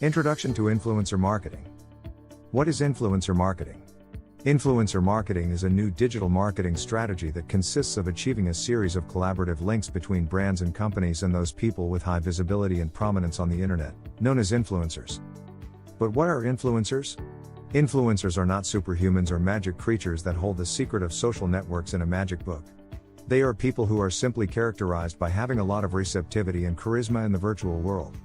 Introduction to Influencer Marketing. What is influencer marketing? Influencer marketing is a new digital marketing strategy that consists of achieving a series of collaborative links between brands and companies and those people with high visibility and prominence on the internet, known as influencers. But what are influencers? Influencers are not superhumans or magic creatures that hold the secret of social networks in a magic book. They are people who are simply characterized by having a lot of receptivity and charisma in the virtual world.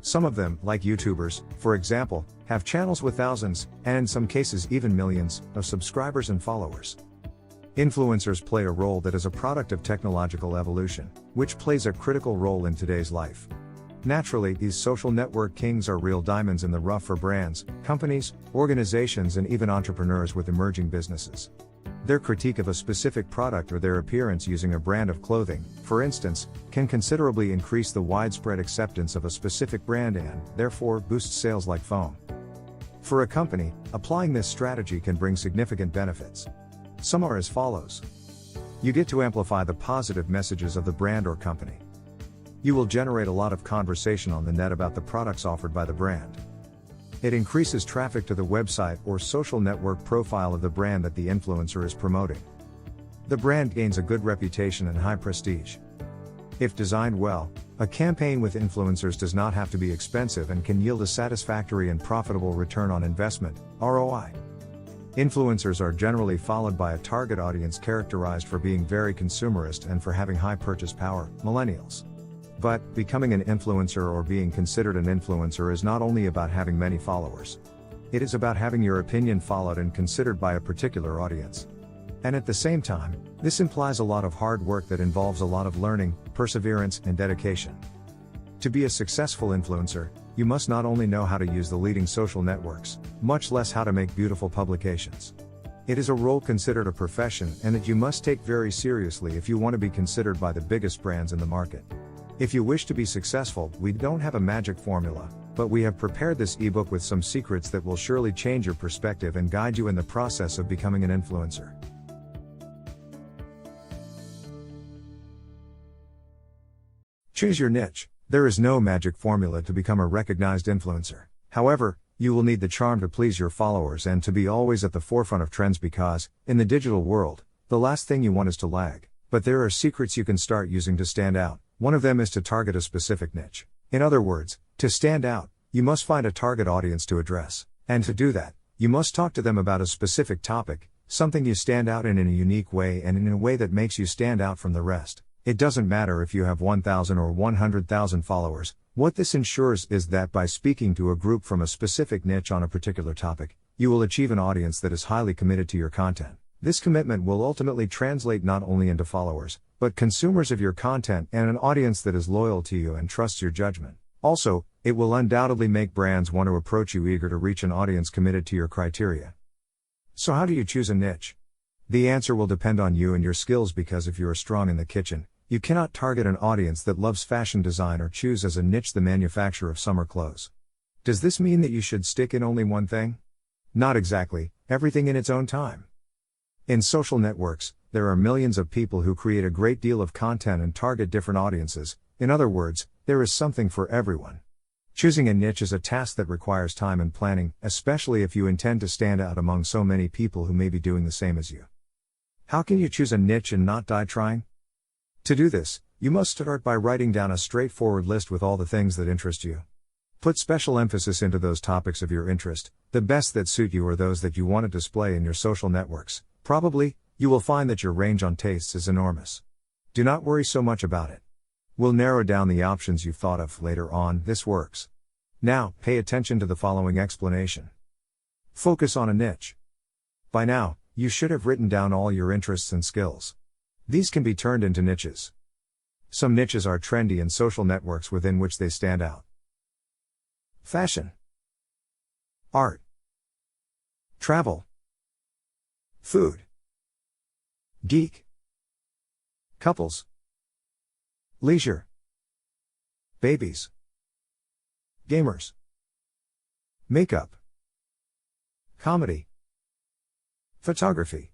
Some of them, like YouTubers, for example, have channels with thousands, and in some cases even millions, of subscribers and followers. Influencers play a role that is a product of technological evolution, which plays a critical role in today's life. Naturally, these social network kings are real diamonds in the rough for brands, companies, organizations, and even entrepreneurs with emerging businesses. Their critique of a specific product or their appearance using a brand of clothing, for instance, can considerably increase the widespread acceptance of a specific brand and, therefore, boost sales like foam. For a company, applying this strategy can bring significant benefits. Some are as follows. You get to amplify the positive messages of the brand or company. You will generate a lot of conversation on the net about the products offered by the brand. It increases traffic to the website or social network profile of the brand that the influencer is promoting. The brand gains a good reputation and high prestige. If designed well, a campaign with influencers does not have to be expensive and can yield a satisfactory and profitable return on investment, ROI. Influencers are generally followed by a target audience characterized for being very consumerist and for having high purchase power, millennials. But, becoming an influencer or being considered an influencer is not only about having many followers. It is about having your opinion followed and considered by a particular audience. And at the same time, this implies a lot of hard work that involves a lot of learning, perseverance, and dedication. To be a successful influencer, you must not only know how to use the leading social networks, much less how to make beautiful publications. It is a role considered a profession and that you must take very seriously if you want to be considered by the biggest brands in the market. If you wish to be successful, we don't have a magic formula, but we have prepared this ebook with some secrets that will surely change your perspective and guide you in the process of becoming an influencer. Choose your niche. There is no magic formula to become a recognized influencer. However, you will need the charm to please your followers and to be always at the forefront of trends because, in the digital world, the last thing you want is to lag. But there are secrets you can start using to stand out. One of them is to target a specific niche. In other words, to stand out, you must find a target audience to address. And to do that, you must talk to them about a specific topic, something you stand out in a unique way and in a way that makes you stand out from the rest. It doesn't matter if you have 1,000 or 100,000 followers. What this ensures is that by speaking to a group from a specific niche on a particular topic, you will achieve an audience that is highly committed to your content. This commitment will ultimately translate not only into followers, but consumers of your content and an audience that is loyal to you and trusts your judgment. Also, it will undoubtedly make brands want to approach you eager to reach an audience committed to your criteria. So how do you choose a niche? The answer will depend on you and your skills because if you are strong in the kitchen, you cannot target an audience that loves fashion design or choose as a niche the manufacture of summer clothes. Does this mean that you should stick in only one thing? Not exactly, everything in its own time. In social networks, there are millions of people who create a great deal of content and target different audiences. In other words, there is something for everyone. Choosing a niche is a task that requires time and planning, especially if you intend to stand out among so many people who may be doing the same as you. How can you choose a niche and not die trying? To do this, you must start by writing down a straightforward list with all the things that interest you. Put special emphasis into those topics of your interest. The best that suit you are those that you want to display in your social networks. Probably, you will find that your range on tastes is enormous. Do not worry so much about it. We'll narrow down the options you've thought of later on. This works. Now, pay attention to the following explanation. Focus on a niche. By now, you should have written down all your interests and skills. These can be turned into niches. Some niches are trendy in social networks within which they stand out. Fashion, art, travel, food, geek, couples, leisure, babies, gamers, makeup, comedy, photography,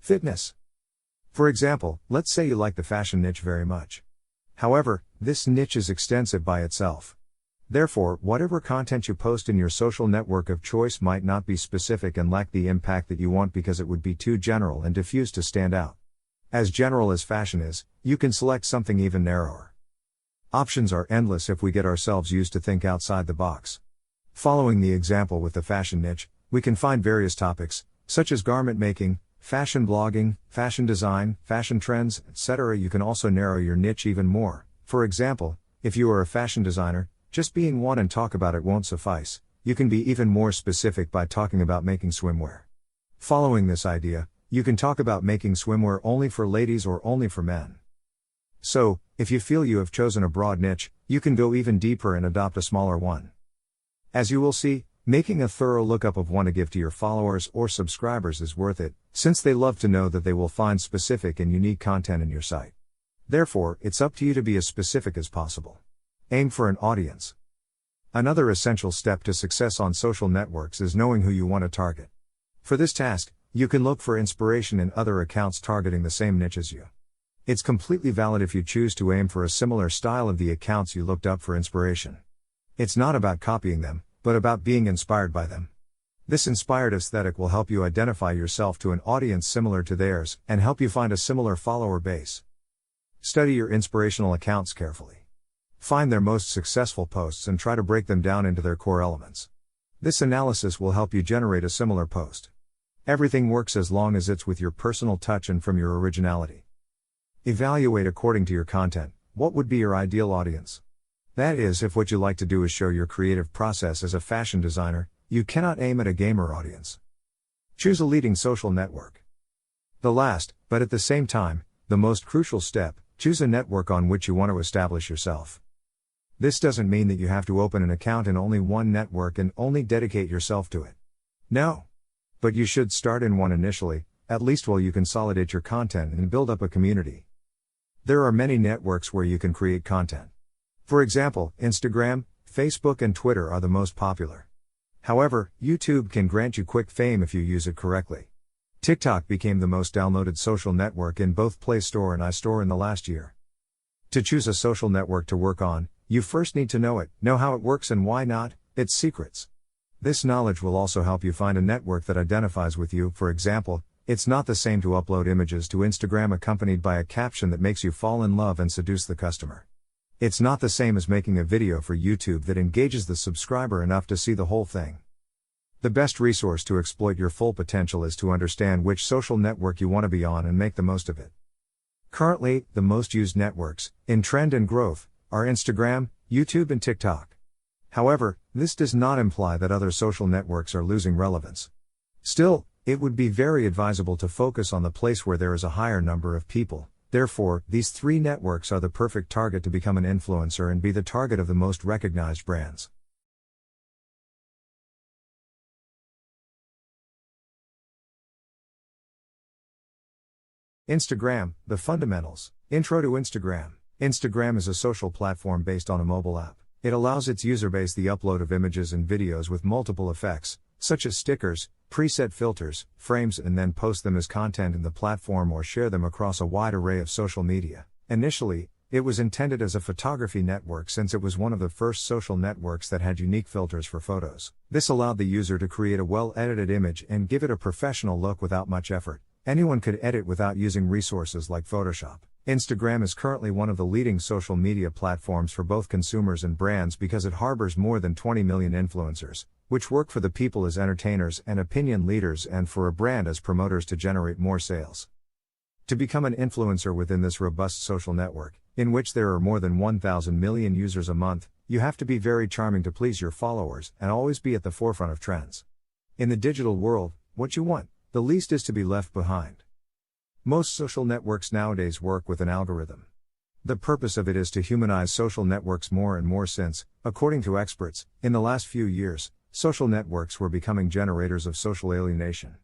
fitness, For example, let's say you like the fashion niche very much. However, this niche is extensive by itself. Therefore, whatever content you post in your social network of choice might not be specific and lack the impact that you want because it would be too general and diffuse to stand out. As general as fashion is, you can select something even narrower. Options are endless if we get ourselves used to think outside the box. Following the example with the fashion niche, we can find various topics, such as garment making, fashion blogging, fashion design, fashion trends, etc. You can also narrow your niche even more. For example, if you are a fashion designer, just being one and talk about it won't suffice. You can be even more specific by talking about making swimwear. Following this idea, you can talk about making swimwear only for ladies or only for men. So, if you feel you have chosen a broad niche, you can go even deeper and adopt a smaller one. As you will see, making a thorough lookup of one to give to your followers or subscribers is worth it, since they love to know that they will find specific and unique content in your site. Therefore, it's up to you to be as specific as possible. Aim for an audience. Another essential step to success on social networks is knowing who you want to target. For this task, you can look for inspiration in other accounts targeting the same niche as you. It's completely valid if you choose to aim for a similar style of the accounts you looked up for inspiration. It's not about copying them, but about being inspired by them. This inspired aesthetic will help you identify yourself to an audience similar to theirs and help you find a similar follower base. Study your inspirational accounts carefully. Find their most successful posts and try to break them down into their core elements. This analysis will help you generate a similar post. Everything works as long as it's with your personal touch and from your originality. Evaluate according to your content. What would be your ideal audience? That is, if what you like to do is show your creative process as a fashion designer, you cannot aim at a gamer audience. Choose a leading social network. The last, but at the same time, the most crucial step, choose a network on which you want to establish yourself. This doesn't mean that you have to open an account in only one network and only dedicate yourself to it. No. But you should start in one initially, at least while you consolidate your content and build up a community. There are many networks where you can create content. For example, Instagram, Facebook and Twitter are the most popular. However, YouTube can grant you quick fame if you use it correctly. TikTok became the most downloaded social network in both Play Store and iStore in the last year. To choose a social network to work on, you first need to know it, know how it works and why not, its secrets. This knowledge will also help you find a network that identifies with you. For example, it's not the same to upload images to Instagram accompanied by a caption that makes you fall in love and seduce the customer. It's not the same as making a video for YouTube that engages the subscriber enough to see the whole thing. The best resource to exploit your full potential is to understand which social network you want to be on and make the most of it. Currently, the most used networks, in trend and growth, are Instagram, YouTube and TikTok. However, this does not imply that other social networks are losing relevance. Still, it would be very advisable to focus on the place where there is a higher number of people. Therefore, these three networks are the perfect target to become an influencer and be the target of the most recognized brands. Instagram, the fundamentals. Intro to Instagram. Instagram is a social platform based on a mobile app. It allows its user base the upload of images and videos with multiple effects, such as stickers, preset filters, frames, and then post them as content in the platform or share them across a wide array of social media. Initially, it was intended as a photography network since it was one of the first social networks that had unique filters for photos. This allowed the user to create a well-edited image and give it a professional look without much effort. Anyone could edit without using resources like Photoshop. Instagram is currently one of the leading social media platforms for both consumers and brands because it harbors more than 20 million influencers, which work for the people as entertainers and opinion leaders and for a brand as promoters to generate more sales. To become an influencer within this robust social network, in which there are more than 1,000 million users a month, you have to be very charming to please your followers and always be at the forefront of trends. In the digital world, what you want, the least is to be left behind. Most social networks nowadays work with an algorithm. The purpose of it is to humanize social networks more and more since, according to experts, in the last few years, social networks were becoming generators of social alienation.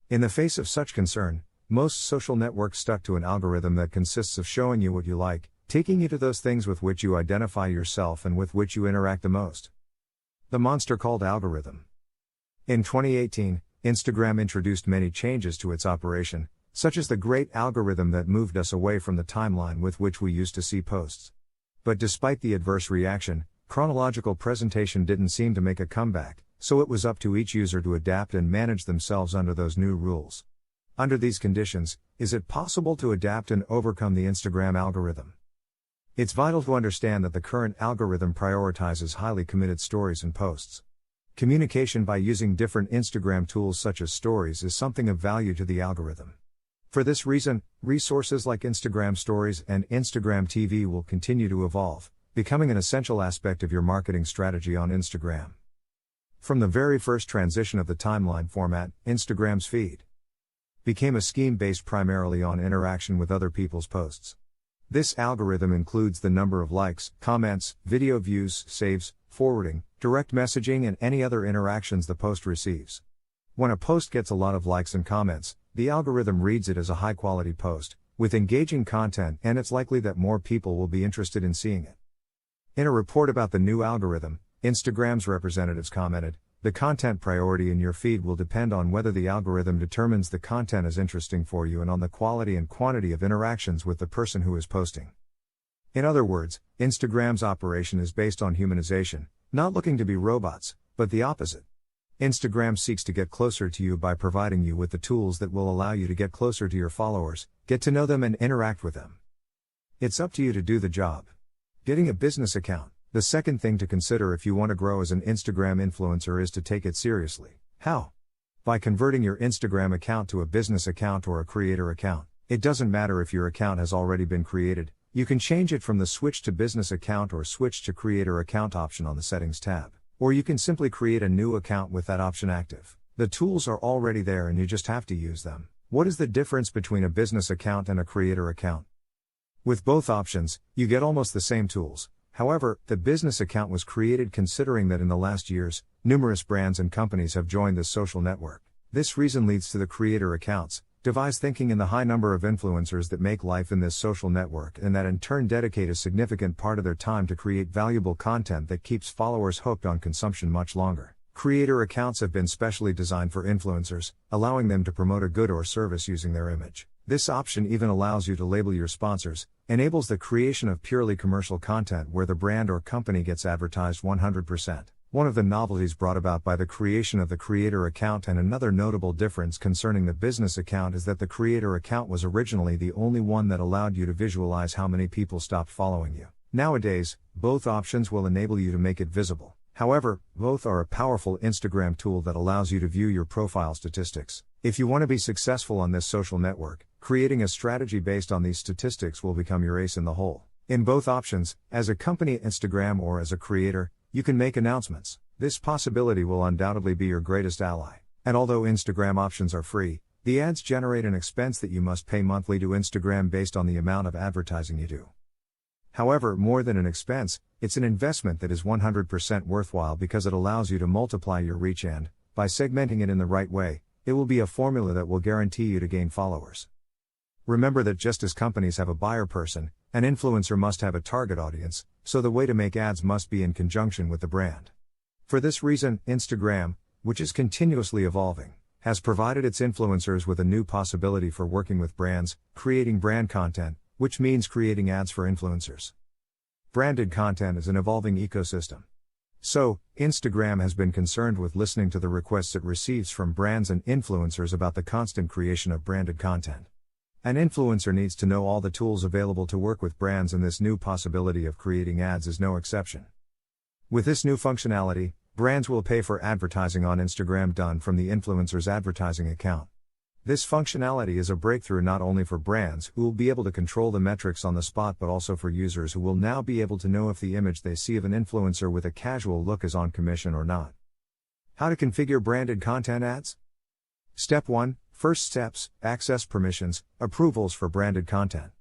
In the face of such concern, most social networks stuck to an algorithm that consists of showing you what you like, taking you to those things with which you identify yourself and with which you interact the most. The monster called algorithm. In 2018, Instagram introduced many changes to its operation, such as the great algorithm that moved us away from the timeline with which we used to see posts. But despite the adverse reaction, chronological presentation didn't seem to make a comeback, so it was up to each user to adapt and manage themselves under those new rules. Under these conditions, is it possible to adapt and overcome the Instagram algorithm? It's vital to understand that the current algorithm prioritizes highly committed stories and posts. Communication by using different Instagram tools such as stories is something of value to the algorithm. For this reason, resources like Instagram Stories and Instagram TV will continue to evolve, becoming an essential aspect of your marketing strategy on Instagram. From the very first transition of the timeline format, Instagram's feed became a scheme based primarily on interaction with other people's posts. This algorithm includes the number of likes, comments, video views, saves, forwarding, direct messaging, and any other interactions the post receives. When a post gets a lot of likes and comments, the algorithm reads it as a high-quality post, with engaging content, and it's likely that more people will be interested in seeing it. In a report about the new algorithm, Instagram's representatives commented, "The content priority in your feed will depend on whether the algorithm determines the content is interesting for you and on the quality and quantity of interactions with the person who is posting." In other words, Instagram's operation is based on humanization, not looking to be robots, but the opposite. Instagram seeks to get closer to you by providing you with the tools that will allow you to get closer to your followers, get to know them, and interact with them. It's up to you to do the job. Getting a business account. The second thing to consider if you want to grow as an Instagram influencer is to take it seriously. How? By converting your Instagram account to a business account or a creator account. It doesn't matter if your account has already been created, you can change it from the Switch to Business Account or Switch to Creator Account option on the Settings tab. Or you can simply create a new account with that option active. The tools are already there and you just have to use them. What is the difference between a business account and a creator account? With both options, you get almost the same tools. However, the business account was created considering that in the last years, numerous brands and companies have joined this social network. This reason leads to the creator accounts, devise thinking in the high number of influencers that make life in this social network and that in turn dedicate a significant part of their time to create valuable content that keeps followers hooked on consumption much longer. Creator accounts have been specially designed for influencers, allowing them to promote a good or service using their image. This option even allows you to label your sponsors, enables the creation of purely commercial content where the brand or company gets advertised 100%. One of the novelties brought about by the creation of the creator account and another notable difference concerning the business account is that the creator account was originally the only one that allowed you to visualize how many people stopped following you. Nowadays, both options will enable you to make it visible. However, both are a powerful Instagram tool that allows you to view your profile statistics. If you want to be successful on this social network, creating a strategy based on these statistics will become your ace in the hole. In both options, as a company at Instagram or as a creator, you can make announcements. This possibility will undoubtedly be your greatest ally. And although Instagram options are free, the ads generate an expense that you must pay monthly to Instagram based on the amount of advertising you do. However, more than an expense, it's an investment that is 100% worthwhile because it allows you to multiply your reach and, by segmenting it in the right way, it will be a formula that will guarantee you to gain followers. Remember that just as companies have a buyer person, an influencer must have a target audience, so the way to make ads must be in conjunction with the brand. For this reason, Instagram, which is continuously evolving, has provided its influencers with a new possibility for working with brands, creating brand content, which means creating ads for influencers. Branded content is an evolving ecosystem. So, Instagram has been concerned with listening to the requests it receives from brands and influencers about the constant creation of branded content. An influencer needs to know all the tools available to work with brands, and this new possibility of creating ads is no exception. With this new functionality, brands will pay for advertising on Instagram done from the influencer's advertising account. This functionality is a breakthrough not only for brands who will be able to control the metrics on the spot but also for users who will now be able to know if the image they see of an influencer with a casual look is on commission or not. How to configure branded content ads? Step 1. First steps, access permissions, approvals for branded content.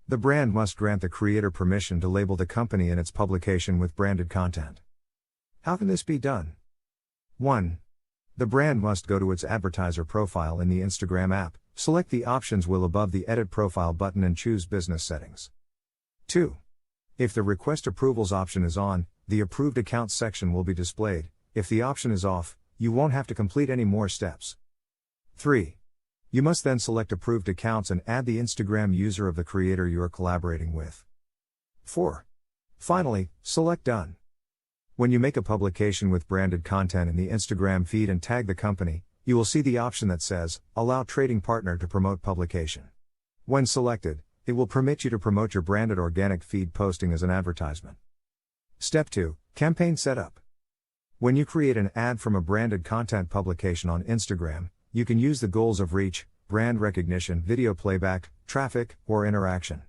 The brand must grant the creator permission to label the company in its publication with branded content. How can this be done? 1. The brand must go to its advertiser profile in the Instagram app, select the options wheel above the Edit Profile button and choose Business Settings. 2. If the Request Approvals option is on, the Approved Accounts section will be displayed. If the option is off, you won't have to complete any more steps. 3. You must then select approved accounts and add the Instagram user of the creator you are collaborating with. 4. Finally, select Done. When you make a publication with branded content in the Instagram feed and tag the company, you will see the option that says, Allow Trading Partner to Promote Publication. When selected, it will permit you to promote your branded organic feed posting as an advertisement. Step 2. Campaign Setup. When you create an ad from a branded content publication on Instagram, you can use the goals of reach, brand recognition, video playback, traffic, or interaction.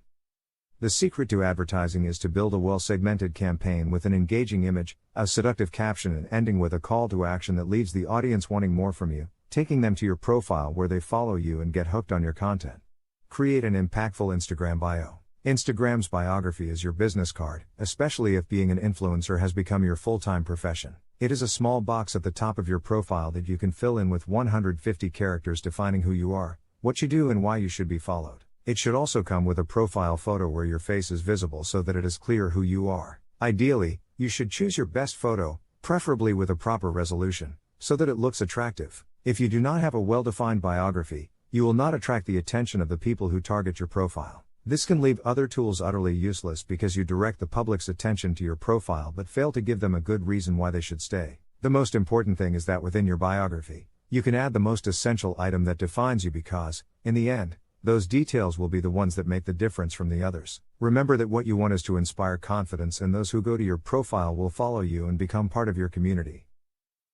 The secret to advertising is to build a well-segmented campaign with an engaging image, a seductive caption, and ending with a call to action that leaves the audience wanting more from you, taking them to your profile where they follow you and get hooked on your content. Create an impactful Instagram bio. Instagram's biography is your business card, especially if being an influencer has become your full-time profession. It is a small box at the top of your profile that you can fill in with 150 characters defining who you are, what you do, and why you should be followed. It should also come with a profile photo where your face is visible so that it is clear who you are. Ideally, you should choose your best photo, preferably with a proper resolution, so that it looks attractive. If you do not have a well-defined biography, you will not attract the attention of the people who target your profile. This can leave other tools utterly useless because you direct the public's attention to your profile but fail to give them a good reason why they should stay. The most important thing is that within your biography, you can add the most essential item that defines you because, in the end, those details will be the ones that make the difference from the others. Remember that what you want is to inspire confidence, and those who go to your profile will follow you and become part of your community.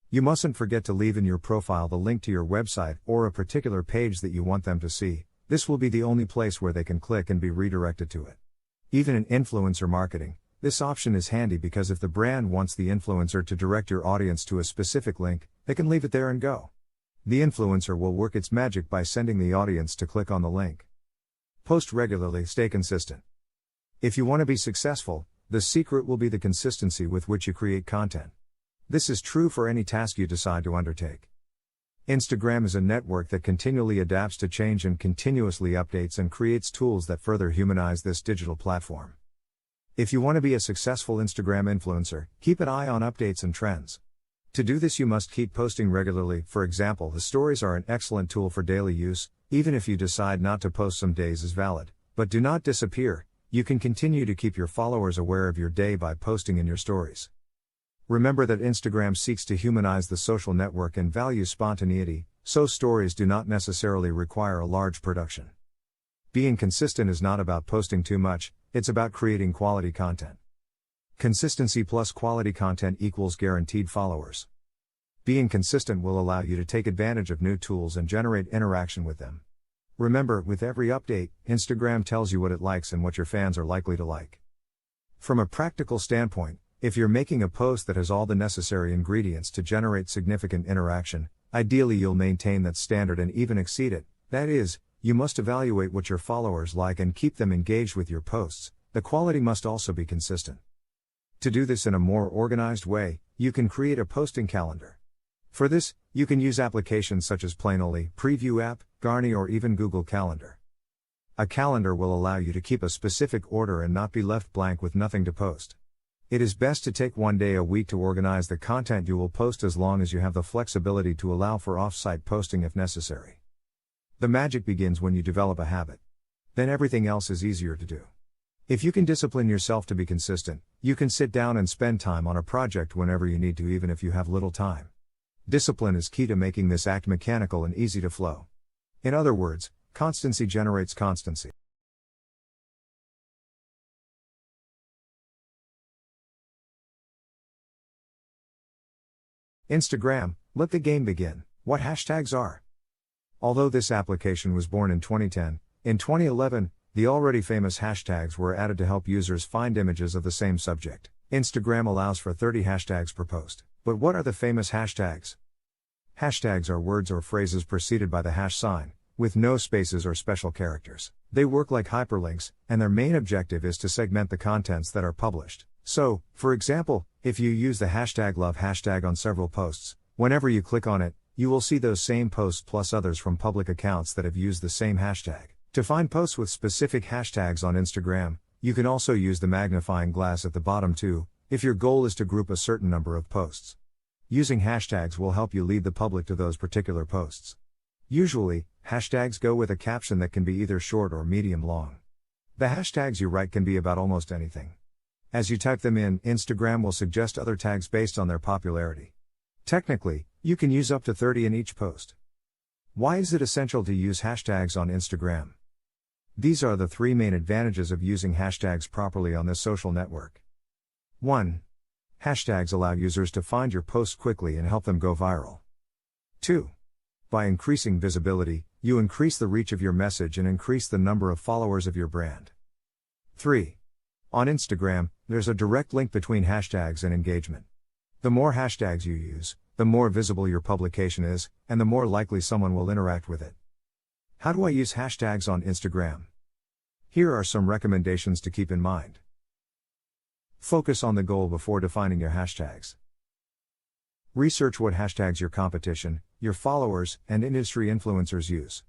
You mustn't forget to leave in your profile the link to your website or a particular page that you want them to see. This will be the only place where they can click and be redirected to it. Even in influencer marketing, this option is handy because if the brand wants the influencer to direct your audience to a specific link, they can leave it there and go. The influencer will work its magic by sending the audience to click on the link. Post regularly, stay consistent. If you want to be successful, the secret will be the consistency with which you create content. This is true for any task you decide to undertake. Instagram is a network that continually adapts to change and continuously updates and creates tools that further humanize this digital platform. If you want to be a successful Instagram influencer, keep an eye on updates and trends. To do this, you must keep posting regularly. For example, the stories are an excellent tool for daily use. Even if you decide not to post some days is valid, but do not disappear. You can continue to keep your followers aware of your day by posting in your stories. Remember that Instagram seeks to humanize the social network and values spontaneity, so stories do not necessarily require a large production. Being consistent is not about posting too much, it's about creating quality content. Consistency plus quality content equals guaranteed followers. Being consistent will allow you to take advantage of new tools and generate interaction with them. Remember, with every update, Instagram tells you what it likes and what your fans are likely to like. From a practical standpoint, if you're making a post that has all the necessary ingredients to generate significant interaction, ideally you'll maintain that standard and even exceed it. That is, you must evaluate what your followers like and keep them engaged with your posts. The quality must also be consistent. To do this in a more organized way, you can create a posting calendar. For this, you can use applications such as Planoly, Preview app, Garni, or even Google Calendar. A calendar will allow you to keep a specific order and not be left blank with nothing to post. It is best to take one day a week to organize the content you will post, as long as you have the flexibility to allow for off-site posting if necessary. The magic begins when you develop a habit. Then everything else is easier to do. If you can discipline yourself to be consistent, you can sit down and spend time on a project whenever you need to, even if you have little time. Discipline is key to making this act mechanical and easy to flow. In other words, constancy generates constancy. Instagram, let the game begin. What hashtags are? Although this application was born in 2010, in 2011, the already famous hashtags were added to help users find images of the same subject. Instagram allows for 30 hashtags per post. But what are the famous hashtags? Hashtags are words or phrases preceded by the hash sign, with no spaces or special characters. They work like hyperlinks, and their main objective is to segment the contents that are published. So, for example, if you use the hashtag love hashtag on several posts, whenever you click on it, you will see those same posts plus others from public accounts that have used the same hashtag. To find posts with specific hashtags on Instagram, you can also use the magnifying glass at the bottom too, if your goal is to group a certain number of posts. Using hashtags will help you lead the public to those particular posts. Usually, Hashtags go with a caption that can be either short or medium long. The hashtags you write can be about almost anything. As you type them in, Instagram will suggest other tags based on their popularity. Technically, you can use up to 30 in each post. Why is it essential to use hashtags on Instagram? These are the 3 main advantages of using hashtags properly on this social network. 1. Hashtags allow users to find your posts quickly and help them go viral. 2. By increasing visibility, you increase the reach of your message and increase the number of followers of your brand. 3. On Instagram, there's a direct link between hashtags and engagement. The more hashtags you use, the more visible your publication is, and the more likely someone will interact with it. How do I use hashtags on Instagram? Here are some recommendations to keep in mind. Focus on the goal before defining your hashtags. Research what hashtags your competition, your followers, and industry influencers use.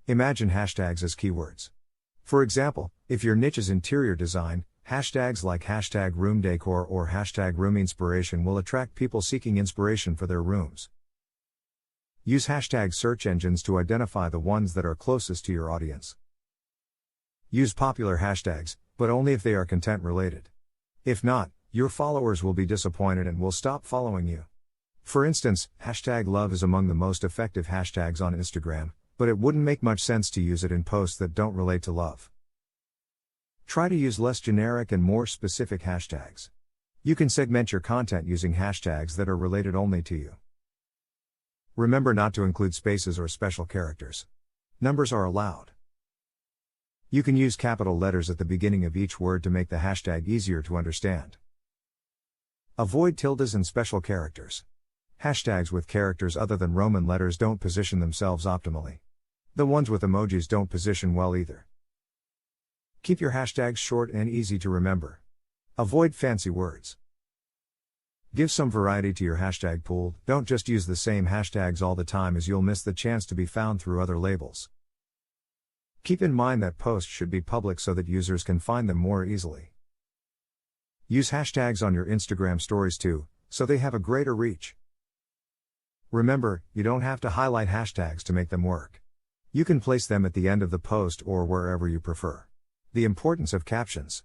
Imagine hashtags as keywords. For example, if your niche is interior design, hashtags like hashtag room decor or hashtag room inspiration will attract people seeking inspiration for their rooms. Use hashtag search engines to identify the ones that are closest to your audience. Use popular hashtags, but only if they are content related. If not, your followers will be disappointed and will stop following you. For instance, hashtag love is among the most effective hashtags on Instagram, but it wouldn't make much sense to use it in posts that don't relate to love. Try to use less generic and more specific hashtags. You can segment your content using hashtags that are related only to you. Remember not to include spaces or special characters. Numbers are allowed. You can use capital letters at the beginning of each word to make the hashtag easier to understand. Avoid tildes and special characters. Hashtags with characters other than Roman letters don't position themselves optimally. The ones with emojis don't position well either. Keep your hashtags short and easy to remember. Avoid fancy words. Give some variety to your hashtag pool, don't just use the same hashtags all the time as you'll miss the chance to be found through other labels. Keep in mind that posts should be public so that users can find them more easily. Use hashtags on your Instagram stories too, so they have a greater reach. Remember, you don't have to highlight hashtags to make them work. You can place them at the end of the post or wherever you prefer. The importance of captions.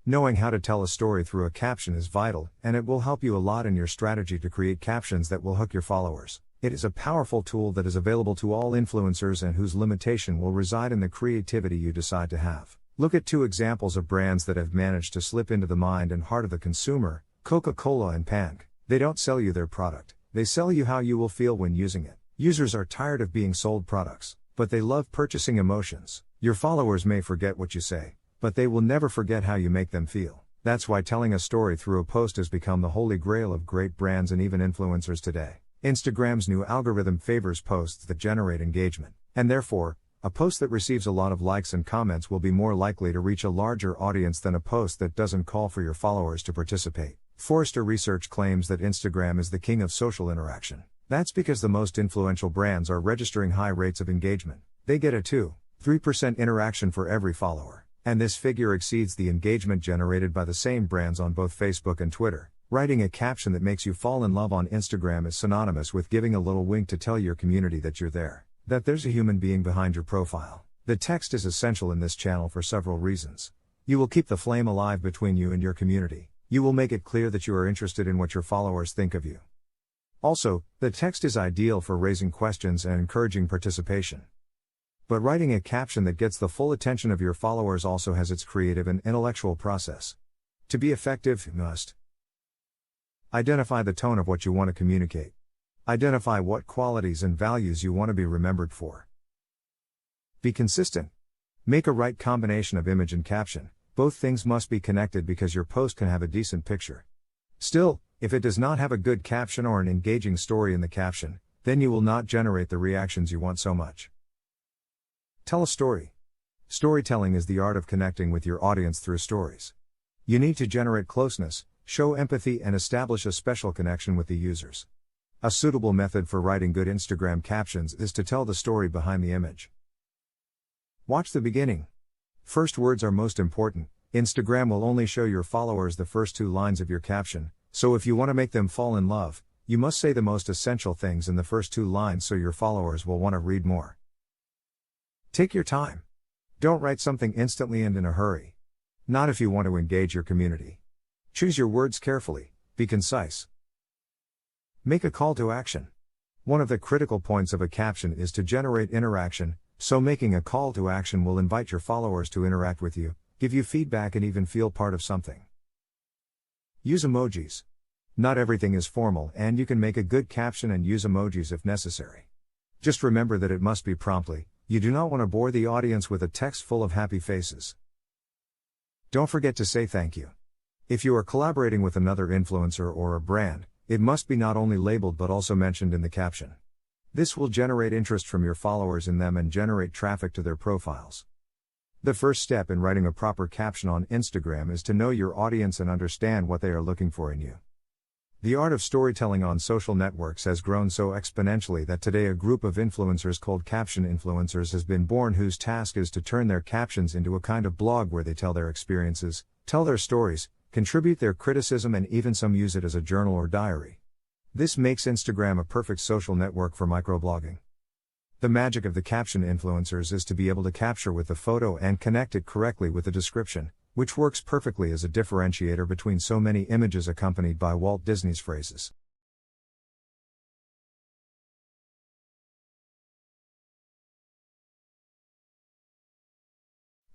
Knowing how to tell a story through a caption is vital, and it will help you a lot in your strategy to create captions that will hook your followers. It is a powerful tool that is available to all influencers and whose limitation will reside in the creativity you decide to have. Look at 2 examples of brands that have managed to slip into the mind and heart of the consumer, Coca-Cola and Pank. They don't sell you their product, they sell you how you will feel when using it. Users are tired of being sold products, but they love purchasing emotions. Your followers may forget what you say, but they will never forget how you make them feel. That's why telling a story through a post has become the holy grail of great brands and even influencers today. Instagram's new algorithm favors posts that generate engagement, and therefore, a post that receives a lot of likes and comments will be more likely to reach a larger audience than a post that doesn't call for your followers to participate. Forrester Research claims that Instagram is the king of social interaction. That's because the most influential brands are registering high rates of engagement. They get a 2-3% interaction for every follower, and this figure exceeds the engagement generated by the same brands on both Facebook and Twitter. Writing a caption that makes you fall in love on Instagram is synonymous with giving a little wink to tell your community that you're there, that there's a human being behind your profile. The text is essential in this channel for several reasons. You will keep the flame alive between you and your community. You will make it clear that you are interested in what your followers think of you. Also, the text is ideal for raising questions and encouraging participation. But writing a caption that gets the full attention of your followers also has its creative and intellectual process. To be effective, you must identify the tone of what you want to communicate. Identify what qualities and values you want to be remembered for. Be consistent. Make a right combination of image and caption. Both things must be connected because your post can have a decent picture. Still, if it does not have a good caption or an engaging story in the caption, then you will not generate the reactions you want so much. Tell a story. Storytelling is the art of connecting with your audience through stories. You need to generate closeness, show empathy, and establish a special connection with the users. A suitable method for writing good Instagram captions is to tell the story behind the image. Watch the beginning. First words are most important. Instagram will only show your followers the first 2 lines of your caption, so if you want to make them fall in love, you must say the most essential things in the first 2 lines so your followers will want to read more. Take your time. Don't write something instantly and in a hurry. Not if you want to engage your community. Choose your words carefully, be concise. Make a call to action. One of the critical points of a caption is to generate interaction, so making a call to action will invite your followers to interact with you, give you feedback, and even feel part of something. Use emojis. Not everything is formal, and you can make a good caption and use emojis if necessary. Just remember that it must be promptly. You do not want to bore the audience with a text full of happy faces. Don't forget to say thank you. If you are collaborating with another influencer or a brand, it must be not only labeled but also mentioned in the caption. This will generate interest from your followers in them and generate traffic to their profiles. The first step in writing a proper caption on Instagram is to know your audience and understand what they are looking for in you. The art of storytelling on social networks has grown so exponentially that today a group of influencers called caption influencers has been born, whose task is to turn their captions into a kind of blog where they tell their experiences, tell their stories, contribute their criticism, and even some use it as a journal or diary. This makes Instagram a perfect social network for microblogging. The magic of the caption influencers is to be able to capture with the photo and connect it correctly with the description, which works perfectly as a differentiator between so many images accompanied by Walt Disney's phrases.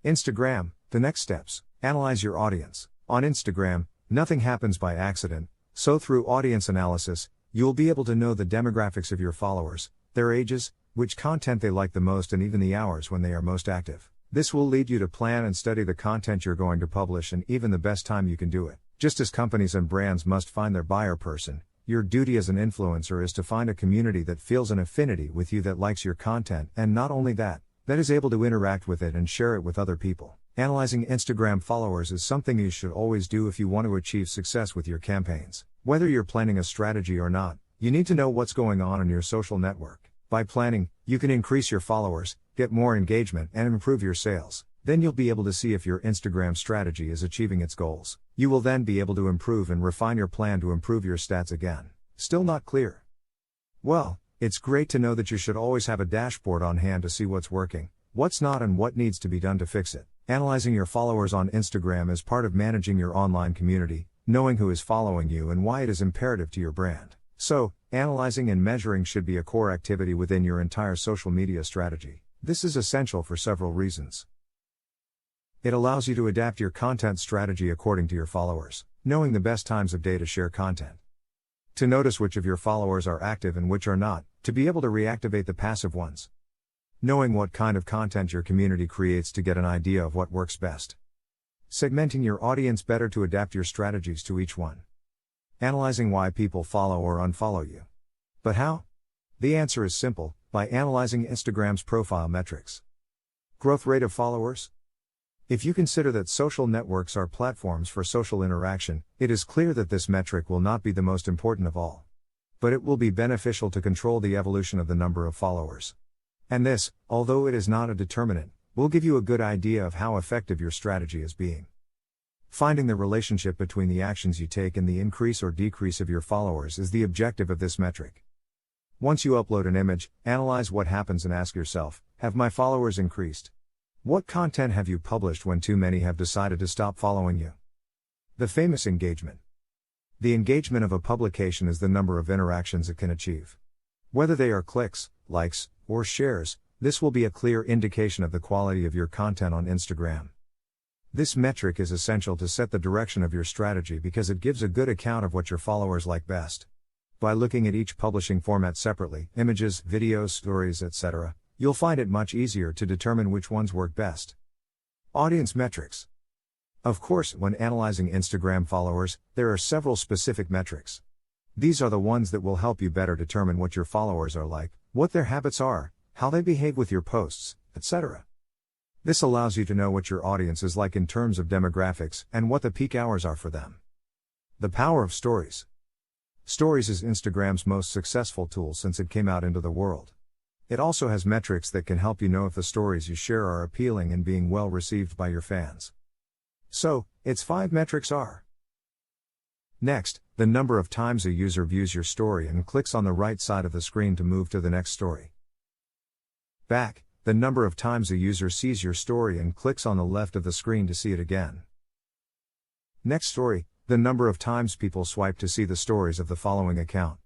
Instagram, the next steps. Analyze your audience. On Instagram, nothing happens by accident, so through audience analysis, you'll be able to know the demographics of your followers, their ages, which content they like the most, and even the hours when they are most active. This will lead you to plan and study the content you're going to publish and even the best time you can do it. Just as companies and brands must find their buyer person, your duty as an influencer is to find a community that feels an affinity with you, that likes your content, and not only that, that is able to interact with it and share it with other people. Analyzing Instagram followers is something you should always do if you want to achieve success with your campaigns. Whether you're planning a strategy or not, you need to know what's going on in your social network. By planning, you can increase your followers, get more engagement, and improve your sales. Then you'll be able to see if your Instagram strategy is achieving its goals. You will then be able to improve and refine your plan to improve your stats again. Still not clear? Well, it's great to know that you should always have a dashboard on hand to see what's working, what's not, and what needs to be done to fix it. Analyzing your followers on Instagram is part of managing your online community, knowing who is following you and why it is imperative to your brand. So, analyzing and measuring should be a core activity within your entire social media strategy. This is essential for several reasons. It allows you to adapt your content strategy according to your followers, knowing the best times of day to share content. To notice which of your followers are active and which are not, to be able to reactivate the passive ones. Knowing what kind of content your community creates to get an idea of what works best. Segmenting your audience better to adapt your strategies to each one. Analyzing why people follow or unfollow you. But how? The answer is simple, by analyzing Instagram's profile metrics. Growth rate of followers? If you consider that social networks are platforms for social interaction, it is clear that this metric will not be the most important of all. But it will be beneficial to control the evolution of the number of followers. And this, although it is not a determinant, will give you a good idea of how effective your strategy is being. Finding the relationship between the actions you take and the increase or decrease of your followers is the objective of this metric. Once you upload an image, analyze what happens and ask yourself, have my followers increased? What content have you published when too many have decided to stop following you? The famous engagement. The engagement of a publication is the number of interactions it can achieve. Whether they are clicks, likes, or shares, this will be a clear indication of the quality of your content on Instagram. This metric is essential to set the direction of your strategy because it gives a good account of what your followers like best. By looking at each publishing format separately, images, videos, stories, etc., you'll find it much easier to determine which ones work best. Audience metrics. Of course, when analyzing Instagram followers, there are several specific metrics. These are the ones that will help you better determine what your followers are like, what their habits are, how they behave with your posts, etc. This allows you to know what your audience is like in terms of demographics and what the peak hours are for them. The power of stories. Stories is Instagram's most successful tool since it came out into the world. It also has metrics that can help you know if the stories you share are appealing and being well received by your fans. So, its 5 metrics are: Next, the number of times a user views your story and clicks on the right side of the screen to move to the next story. Back, the number of times a user sees your story and clicks on the left of the screen to see it again. Next story, the number of times people swipe to see the stories of the following account.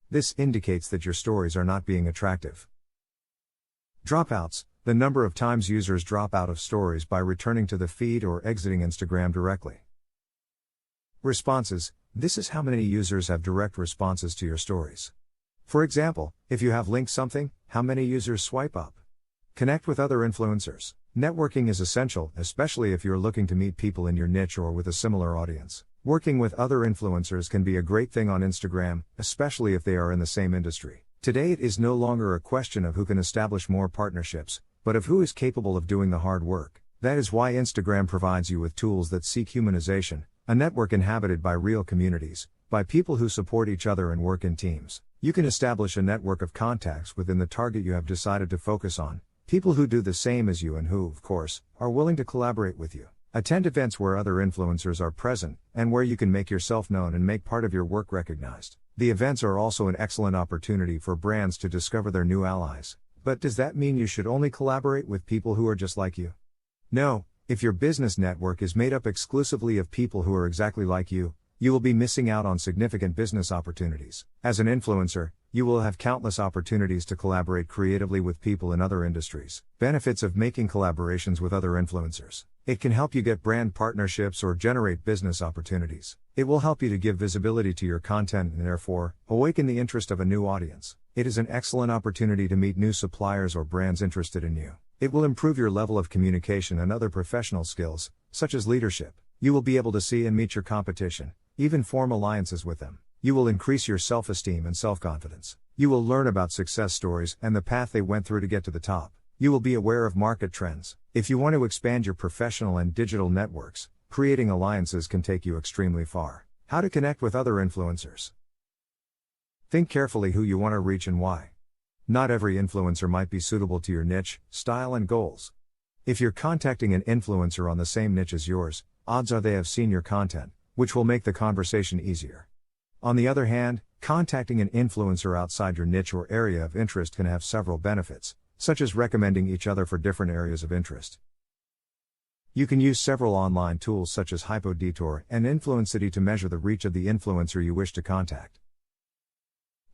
This indicates that your stories are not being attractive. Dropouts, the number of times users drop out of stories by returning to the feed or exiting Instagram directly. Responses, this is how many users have direct responses to your stories. For example, if you have linked something, how many users swipe up? Connect with other influencers. Networking is essential, especially if you're looking to meet people in your niche or with a similar audience. Working with other influencers can be a great thing on Instagram, especially if they are in the same industry. Today it is no longer a question of who can establish more partnerships, but of who is capable of doing the hard work. That is why Instagram provides you with tools that seek humanization, a network inhabited by real communities, by people who support each other and work in teams. You can establish a network of contacts within the target you have decided to focus on, people who do the same as you and who, of course, are willing to collaborate with you. Attend events where other influencers are present, and where you can make yourself known and make part of your work recognized. The events are also an excellent opportunity for brands to discover their new allies. But does that mean you should only collaborate with people who are just like you? No, if your business network is made up exclusively of people who are exactly like you will be missing out on significant business opportunities. As an influencer, you will have countless opportunities to collaborate creatively with people in other industries. Benefits of making collaborations with other influencers. It can help you get brand partnerships or generate business opportunities. It will help you to give visibility to your content and therefore, awaken the interest of a new audience. It is an excellent opportunity to meet new suppliers or brands interested in you. It will improve your level of communication and other professional skills, such as leadership. You will be able to see and meet your competition, even form alliances with them. You will increase your self-esteem and self-confidence. You will learn about success stories and the path they went through to get to the top. You will be aware of market trends. If you want to expand your professional and digital networks, creating alliances can take you extremely far. How to connect with other influencers. Think carefully who you want to reach and why. Not every influencer might be suitable to your niche, style, and goals. If you're contacting an influencer on the same niche as yours, odds are they have seen your content, which will make the conversation easier. On the other hand, contacting an influencer outside your niche or area of interest can have several benefits, such as recommending each other for different areas of interest. You can use several online tools such as HypoDetour and Influencity to measure the reach of the influencer you wish to contact.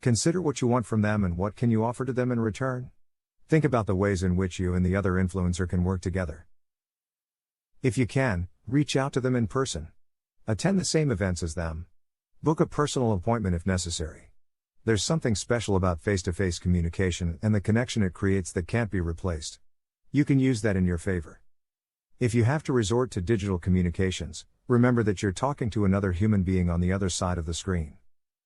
Consider what you want from them and what can you offer to them in return. Think about the ways in which you and the other influencer can work together. If you can, reach out to them in person. Attend the same events as them. Book a personal appointment if necessary. There's something special about face-to-face communication and the connection it creates that can't be replaced. You can use that in your favor. If you have to resort to digital communications, remember that you're talking to another human being on the other side of the screen.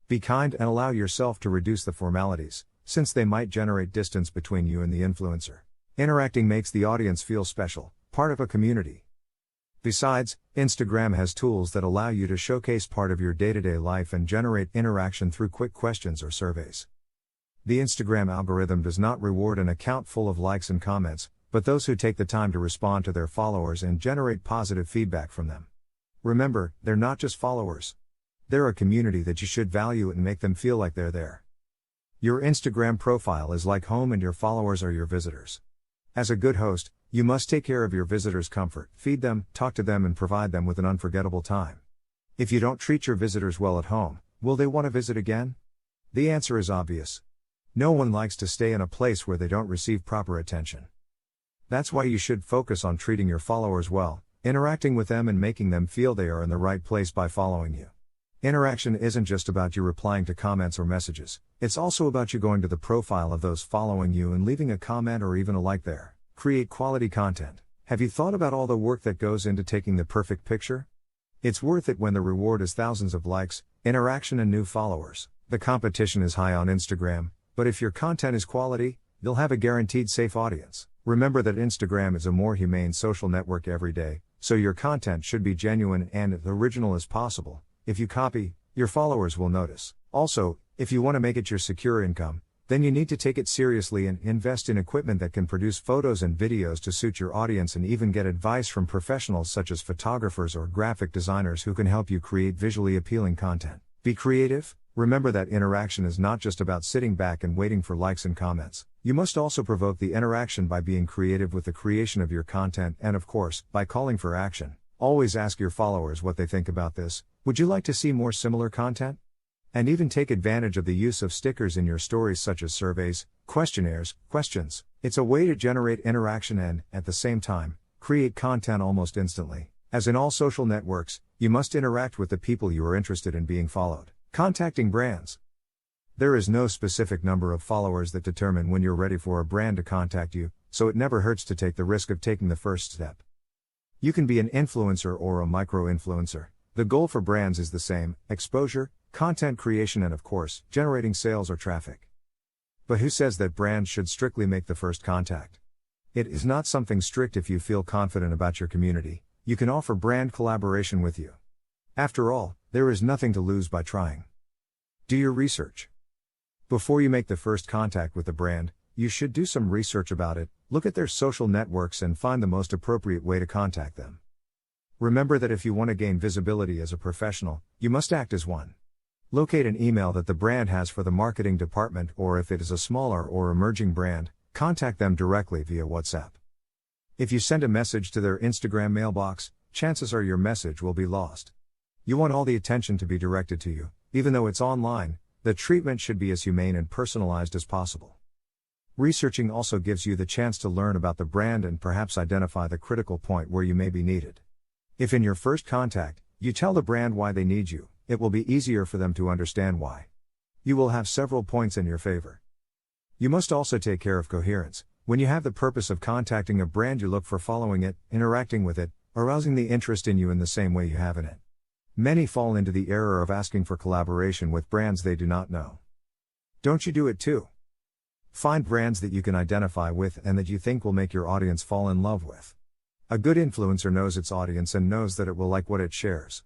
Be kind and allow yourself to reduce the formalities, since they might generate distance between you and the influencer. Interacting makes the audience feel special, part of a community. Besides, Instagram has tools that allow you to showcase part of your day-to-day life and generate interaction through quick questions or surveys. The Instagram algorithm does not reward an account full of likes and comments, but those who take the time to respond to their followers and generate positive feedback from them. Remember, they're not just followers. They're a community that you should value and make them feel like they're there. Your Instagram profile is like home and your followers are your visitors. As a good host, you must take care of your visitors' comfort, feed them, talk to them and provide them with an unforgettable time. If you don't treat your visitors well at home, will they want to visit again? The answer is obvious. No one likes to stay in a place where they don't receive proper attention. That's why you should focus on treating your followers well, interacting with them and making them feel they are in the right place by following you. Interaction isn't just about you replying to comments or messages, it's also about you going to the profile of those following you and leaving a comment or even a like there. Create quality content. Have you thought about all the work that goes into taking the perfect picture? It's worth it when the reward is thousands of likes, interaction and new followers. The competition is high on Instagram, but if your content is quality, you'll have a guaranteed safe audience. Remember that Instagram is a more humane social network every day, so your content should be genuine and as original as possible. If you copy, your followers will notice. Also, if you want to make it your secure income, then you need to take it seriously and invest in equipment that can produce photos and videos to suit your audience, and even get advice from professionals such as photographers or graphic designers who can help you create visually appealing content. Be creative. Remember that interaction is not just about sitting back and waiting for likes and comments. You must also provoke the interaction by being creative with the creation of your content and, of course, by calling for action. Always ask your followers what they think about this. Would you like to see more similar content? And even take advantage of the use of stickers in your stories, such as surveys, questionnaires, questions. It's a way to generate interaction and, at the same time, create content almost instantly. As in all social networks, you must interact with the people you are interested in being followed. Contacting brands. There is no specific number of followers that determine when you're ready for a brand to contact you, so it never hurts to take the risk of taking the first step. You can be an influencer or a micro-influencer. The goal for brands is the same: exposure, content creation, and of course, generating sales or traffic. But who says that brands should strictly make the first contact? It is not something strict. If you feel confident about your community, you can offer brand collaboration with you. After all, there is nothing to lose by trying. Do your research. Before you make the first contact with the brand, you should do some research about it, look at their social networks and find the most appropriate way to contact them. Remember that if you want to gain visibility as a professional, you must act as one. Locate an email that the brand has for the marketing department, or if it is a smaller or emerging brand, contact them directly via WhatsApp. If you send a message to their Instagram mailbox, chances are your message will be lost. You want all the attention to be directed to you. Even though it's online, the treatment should be as humane and personalized as possible. Researching also gives you the chance to learn about the brand and perhaps identify the critical point where you may be needed. If in your first contact, you tell the brand why they need you, it will be easier for them to understand why. You will have several points in your favor. You must also take care of coherence. When you have the purpose of contacting a brand, you look for following it, interacting with it, arousing the interest in you in the same way you have in it. Many fall into the error of asking for collaboration with brands they do not know. Don't you do it too? Find brands that you can identify with and that you think will make your audience fall in love with. A good influencer knows its audience and knows that it will like what it shares.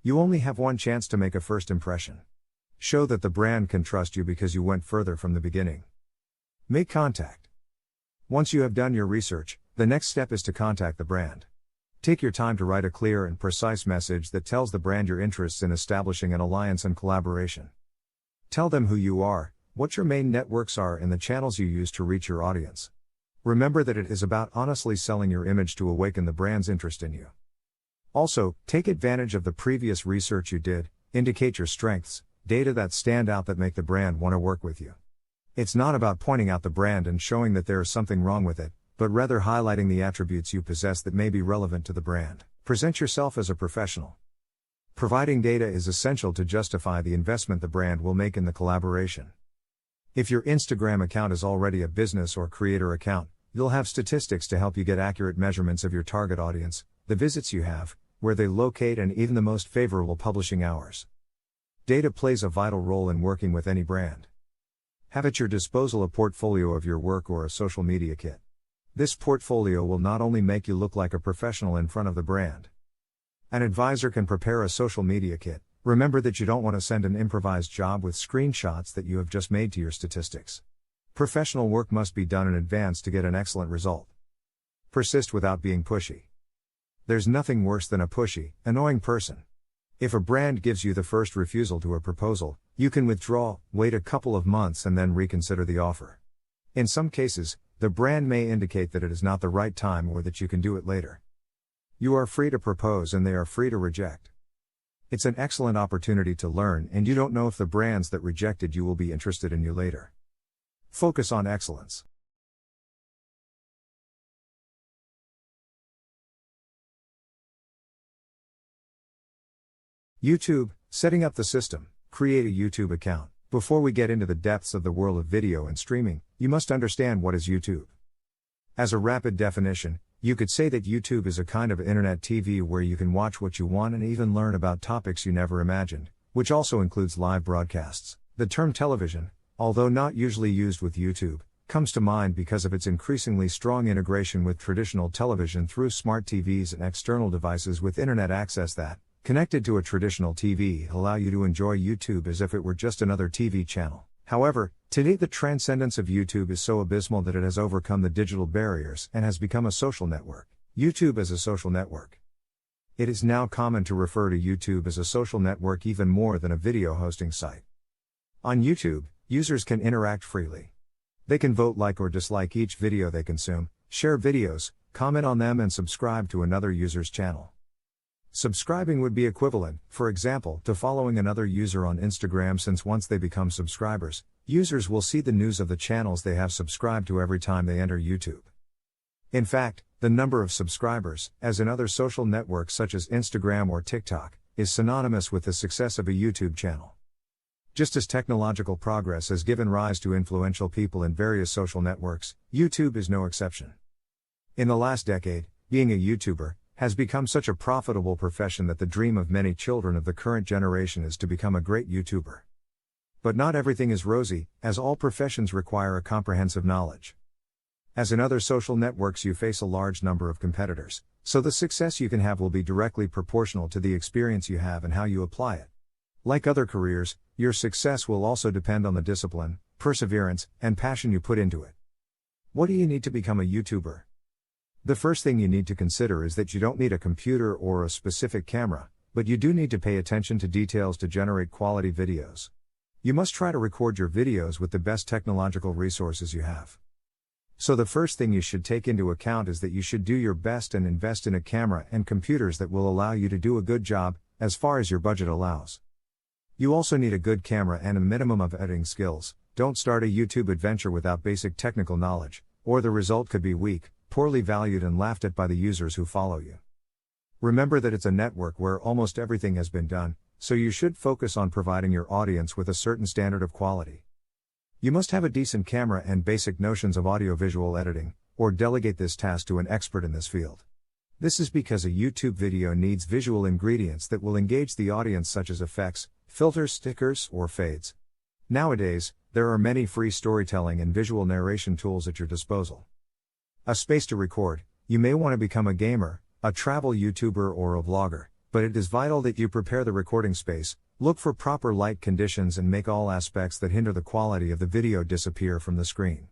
You only have one chance to make a first impression. Show that the brand can trust you because you went further from the beginning. Make contact. Once you have done your research, the next step is to contact the brand. Take your time to write a clear and precise message that tells the brand your interests in establishing an alliance and collaboration. Tell them who you are, what your main networks are, and the channels you use to reach your audience. Remember that it is about honestly selling your image to awaken the brand's interest in you. Also, take advantage of the previous research you did, indicate your strengths, data that stand out that make the brand want to work with you. It's not about pointing out the brand and showing that there is something wrong with it, but rather highlighting the attributes you possess that may be relevant to the brand. Present yourself as a professional. Providing data is essential to justify the investment the brand will make in the collaboration. If your Instagram account is already a business or creator account, you'll have statistics to help you get accurate measurements of your target audience, the visits you have, where they locate, and even the most favorable publishing hours. Data plays a vital role in working with any brand. Have at your disposal a portfolio of your work or a social media kit. This portfolio will not only make you look like a professional in front of the brand. An advisor can prepare a social media kit. Remember that you don't want to send an improvised job with screenshots that you have just made to your statistics. Professional work must be done in advance to get an excellent result. Persist without being pushy. There's nothing worse than a pushy, annoying person. If a brand gives you the first refusal to a proposal, you can withdraw, wait a couple of months, and then reconsider the offer. In some cases, the brand may indicate that it is not the right time or that you can do it later. You are free to propose and they are free to reject. It's an excellent opportunity to learn, and you don't know if the brands that rejected you will be interested in you later. Focus on excellence. YouTube, setting up the system. Create a YouTube account. Before we get into the depths of the world of video and streaming, you must understand what is YouTube. As a rapid definition, you could say that YouTube is a kind of internet TV where you can watch what you want and even learn about topics you never imagined, which also includes live broadcasts. The term television, although not usually used with YouTube, comes to mind because of its increasingly strong integration with traditional television through smart TVs and external devices with internet access that, connected to a traditional TV, allow you to enjoy YouTube as if it were just another TV channel. However, Today, the transcendence of YouTube is so abysmal that it has overcome the digital barriers and has become a social network. YouTube as a social network. It is now common to refer to YouTube as a social network even more than a video hosting site. On YouTube, users can interact freely. They can vote, like or dislike each video they consume, share videos, comment on them, and subscribe to another user's channel. Subscribing would be equivalent, for example, to following another user on Instagram, since once they become subscribers, users will see the news of the channels they have subscribed to every time they enter YouTube. In fact, the number of subscribers, as in other social networks such as Instagram or TikTok, is synonymous with the success of a YouTube channel. Just as technological progress has given rise to influential people in various social networks, YouTube is no exception. In the last decade, being a YouTuber has become such a profitable profession that the dream of many children of the current generation is to become a great YouTuber. But not everything is rosy, as all professions require a comprehensive knowledge. As in other social networks, you face a large number of competitors, so the success you can have will be directly proportional to the experience you have and how you apply it. Like other careers, your success will also depend on the discipline, perseverance, and passion you put into it. What do you need to become a YouTuber? The first thing you need to consider is that you don't need a computer or a specific camera, but you do need to pay attention to details to generate quality videos. You must try to record your videos with the best technological resources you have. So the first thing you should take into account is that you should do your best and invest in a camera and computers that will allow you to do a good job, as far as your budget allows. You also need a good camera and a minimum of editing skills. Don't start a YouTube adventure without basic technical knowledge, or the result could be weak, poorly valued, and laughed at by the users who follow you. Remember that it's a network where almost everything has been done, so you should focus on providing your audience with a certain standard of quality. You must have a decent camera and basic notions of audiovisual editing, or delegate this task to an expert in this field. This is because a YouTube video needs visual ingredients that will engage the audience, such as effects, filters, stickers, or fades. Nowadays, there are many free storytelling and visual narration tools at your disposal. A space to record. You may want to become a gamer, a travel YouTuber, or a vlogger, but it is vital that you prepare the recording space, look for proper light conditions, and make all aspects that hinder the quality of the video disappear from the screen.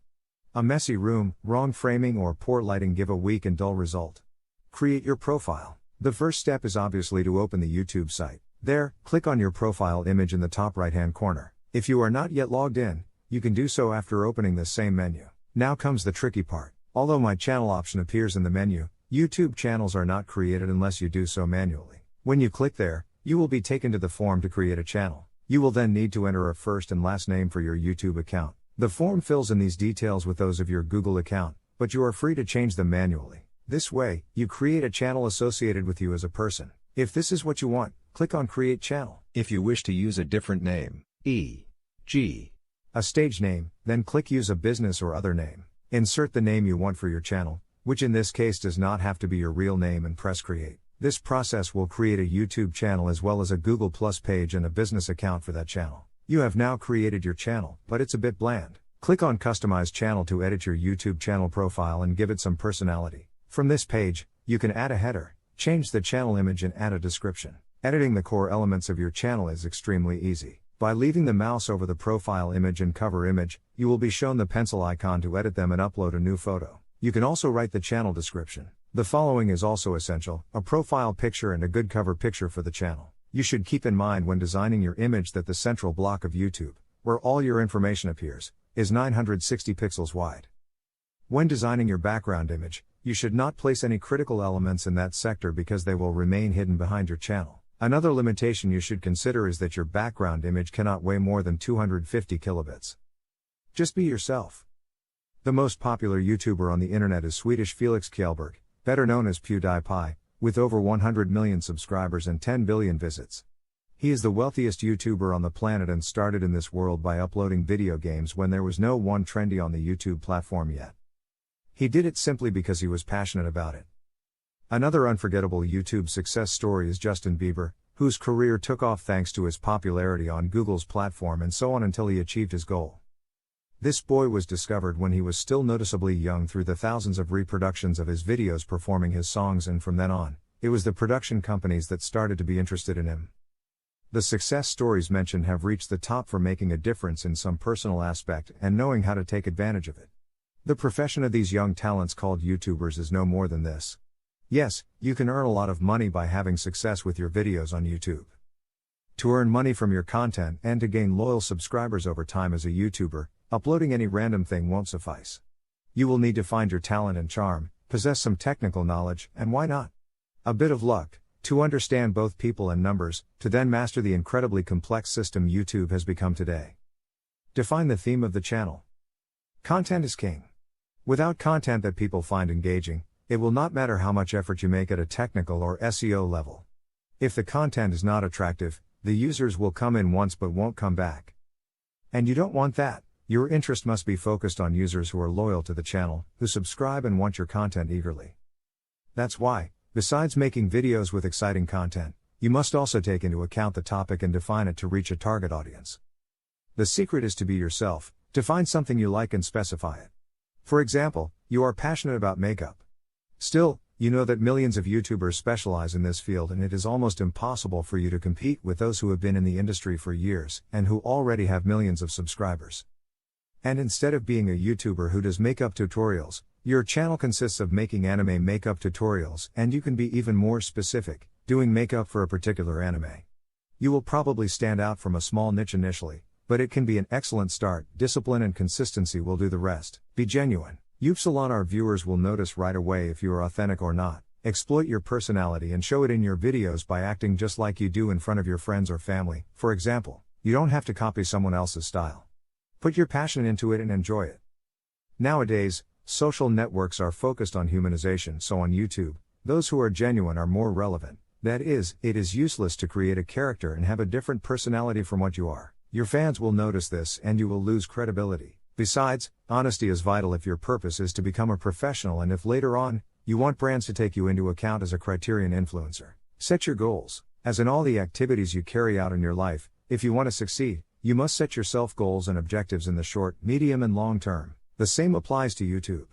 A messy room, wrong framing, or poor lighting give a weak and dull result. Create your profile. The first step is obviously to open the YouTube site. There, click on your profile image in the top right-hand corner. If you are not yet logged in, you can do so after opening this same menu. Now comes the tricky part. Although My Channel option appears in the menu, YouTube channels are not created unless you do so manually. When you click there, you will be taken to the form to create a channel. You will then need to enter a first and last name for your YouTube account. The form fills in these details with those of your Google account, but you are free to change them manually. This way, you create a channel associated with you as a person. If this is what you want, click on Create Channel. If you wish to use a different name, e.g., a stage name, then click Use a business or other name. Insert the name you want for your channel, which in this case does not have to be your real name, and press Create. This process will create a YouTube channel as well as a Google Plus page and a business account for that channel. You have now created your channel, but it's a bit bland. Click on Customize Channel to edit your YouTube channel profile and give it some personality. From this page, you can add a header, change the channel image, and add a description. Editing the core elements of your channel is extremely easy. By leaving the mouse over the profile image and cover image, you will be shown the pencil icon to edit them and upload a new photo. You can also write the channel description. The following is also essential: a profile picture and a good cover picture for the channel. You should keep in mind when designing your image that the central block of YouTube, where all your information appears, is 960 pixels wide. When designing your background image, you should not place any critical elements in that sector because they will remain hidden behind your channel. Another limitation you should consider is that your background image cannot weigh more than 250 kilobits. Just be yourself. The most popular YouTuber on the internet is Swedish Felix Kjellberg, better known as PewDiePie, with over 100 million subscribers and 10 billion visits. He is the wealthiest YouTuber on the planet and started in this world by uploading video games when there was no one trendy on the YouTube platform yet. He did it simply because he was passionate about it. Another unforgettable YouTube success story is Justin Bieber, whose career took off thanks to his popularity on Google's platform and so on until he achieved his goal. This boy was discovered when he was still noticeably young through the thousands of reproductions of his videos performing his songs, and from then on, it was the production companies that started to be interested in him. The success stories mentioned have reached the top for making a difference in some personal aspect and knowing how to take advantage of it. The profession of these young talents called YouTubers is no more than this. Yes, you can earn a lot of money by having success with your videos on YouTube. To earn money from your content and to gain loyal subscribers over time as a YouTuber, uploading any random thing won't suffice. You will need to find your talent and charm, possess some technical knowledge, and why not? A bit of luck, to understand both people and numbers, to then master the incredibly complex system YouTube has become today. Define the theme of the channel. Content is king. Without content that people find engaging, it will not matter how much effort you make at a technical or SEO level. If the content is not attractive, the users will come in once but won't come back. And you don't want that. Your interest must be focused on users who are loyal to the channel, who subscribe and want your content eagerly. That's why, besides making videos with exciting content, you must also take into account the topic and define it to reach a target audience. The secret is to be yourself, to find something you like and specify it. For example, you are passionate about makeup. Still, you know that millions of YouTubers specialize in this field and it is almost impossible for you to compete with those who have been in the industry for years and who already have millions of subscribers. And instead of being a YouTuber who does makeup tutorials, your channel consists of making anime makeup tutorials, and you can be even more specific, doing makeup for a particular anime. You will probably stand out from a small niche initially, but it can be an excellent start. Discipline and consistency will do the rest. Be genuine. Our viewers will notice right away if you are authentic or not. Exploit your personality and show it in your videos by acting just like you do in front of your friends or family. For example, you don't have to copy someone else's style. Put your passion into it and enjoy it. Nowadays, social networks are focused on humanization, so on YouTube, those who are genuine are more relevant. That is, it is useless to create a character and have a different personality from what you are. Your fans will notice this and you will lose credibility. Besides, honesty is vital if your purpose is to become a professional and if later on, you want brands to take you into account as a criterion influencer. Set your goals. As in all the activities you carry out in your life, if you want to succeed, you must set yourself goals and objectives in the short, medium and long term. The same applies to YouTube.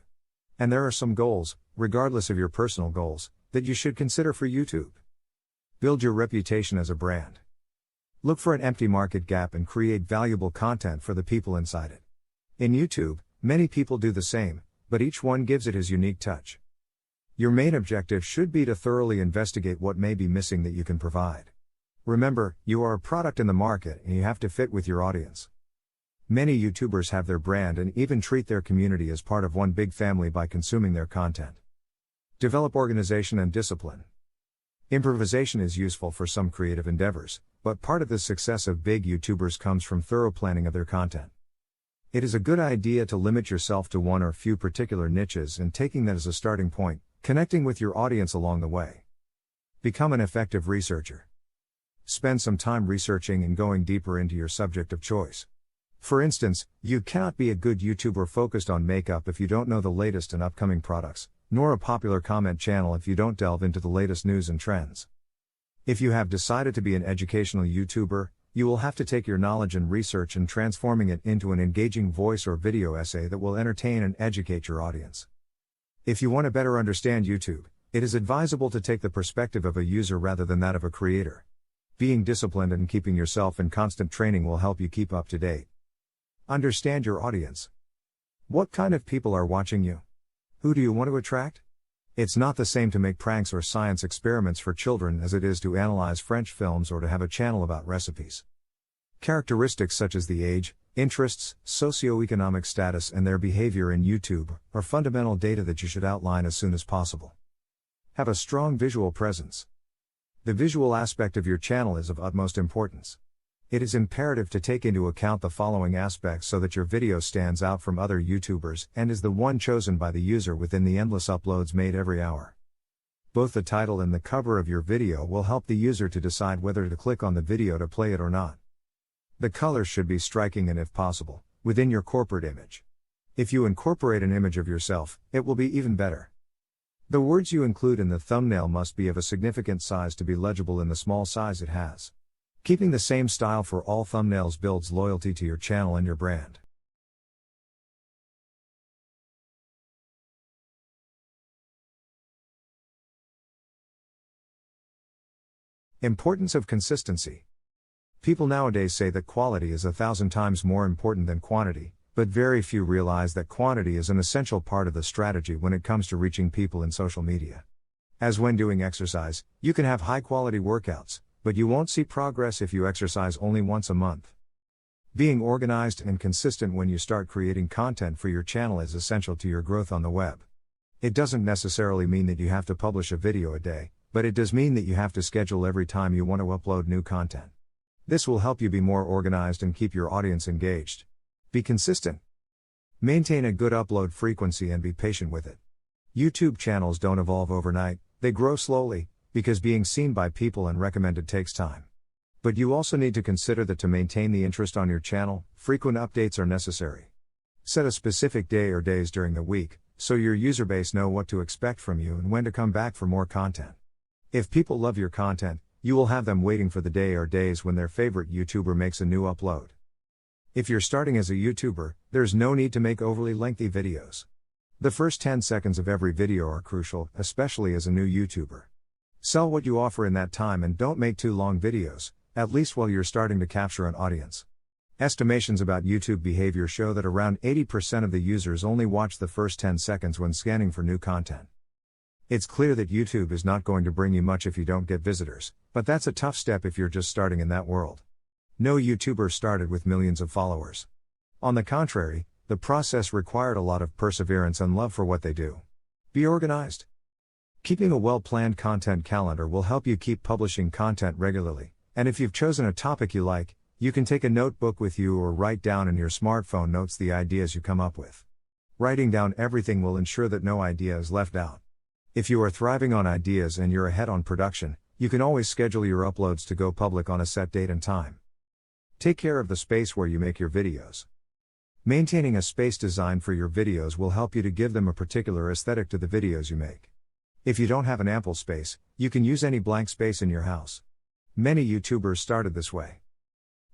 And there are some goals, regardless of your personal goals, that you should consider for YouTube. Build your reputation as a brand. Look for an empty market gap and create valuable content for the people inside it. In YouTube, many people do the same, but each one gives it his unique touch. Your main objective should be to thoroughly investigate what may be missing that you can provide. Remember, you are a product in the market and you have to fit with your audience. Many YouTubers have their brand and even treat their community as part of one big family by consuming their content. Develop organization and discipline. Improvisation is useful for some creative endeavors, but part of the success of big YouTubers comes from thorough planning of their content. It is a good idea to limit yourself to one or few particular niches and taking that as a starting point, connecting with your audience along the way. Become an effective researcher. Spend some time researching and going deeper into your subject of choice. For instance, you cannot be a good YouTuber focused on makeup if you don't know the latest and upcoming products, nor a popular comment channel if you don't delve into the latest news and trends. If you have decided to be an educational YouTuber, you will have to take your knowledge and research and transforming it into an engaging voice or video essay that will entertain and educate your audience. If you want to better understand YouTube, it is advisable to take the perspective of a user rather than that of a creator. Being disciplined and keeping yourself in constant training will help you keep up to date. Understand your audience. What kind of people are watching you? Who do you want to attract? It's not the same to make pranks or science experiments for children as it is to analyze French films or to have a channel about recipes. Characteristics such as the age, interests, socioeconomic status and their behavior in YouTube are fundamental data that you should outline as soon as possible. Have a strong visual presence. The visual aspect of your channel is of utmost importance. It is imperative to take into account the following aspects so that your video stands out from other YouTubers and is the one chosen by the user within the endless uploads made every hour. Both the title and the cover of your video will help the user to decide whether to click on the video to play it or not. The colors should be striking and, if possible, within your corporate image. If you incorporate an image of yourself, it will be even better. The words you include in the thumbnail must be of a significant size to be legible in the small size it has. Keeping the same style for all thumbnails builds loyalty to your channel and your brand. Importance of consistency. People nowadays say that quality is 1,000 times more important than quantity, but very few realize that quantity is an essential part of the strategy when it comes to reaching people in social media. As when doing exercise, you can have high-quality workouts, but you won't see progress if you exercise only once a month. Being organized and consistent when you start creating content for your channel is essential to your growth on the web. It doesn't necessarily mean that you have to publish a video a day, but it does mean that you have to schedule every time you want to upload new content. This will help you be more organized and keep your audience engaged. Be consistent. Maintain a good upload frequency and be patient with it. YouTube channels don't evolve overnight, they grow slowly, because being seen by people and recommended takes time. But you also need to consider that to maintain the interest on your channel, frequent updates are necessary. Set a specific day or days during the week, so your user base know what to expect from you and when to come back for more content. If people love your content, you will have them waiting for the day or days when their favorite YouTuber makes a new upload. If you're starting as a YouTuber, there's no need to make overly lengthy videos. The first 10 seconds of every video are crucial, especially as a new YouTuber. Sell what you offer in that time and don't make too long videos, at least while you're starting to capture an audience. Estimations about YouTube behavior show that around 80% of the users only watch the first 10 seconds when scanning for new content. It's clear that YouTube is not going to bring you much if you don't get visitors, but that's a tough step if you're just starting in that world. No YouTuber started with millions of followers. On the contrary, the process required a lot of perseverance and love for what they do. Be organized. Keeping a well-planned content calendar will help you keep publishing content regularly, and if you've chosen a topic you like, you can take a notebook with you or write down in your smartphone notes the ideas you come up with. Writing down everything will ensure that no idea is left out. If you are thriving on ideas and you're ahead on production, you can always schedule your uploads to go public on a set date and time. Take care of the space where you make your videos. Maintaining a space designed for your videos will help you to give them a particular aesthetic to the videos you make. If you don't have an ample space, you can use any blank space in your house. Many YouTubers started this way.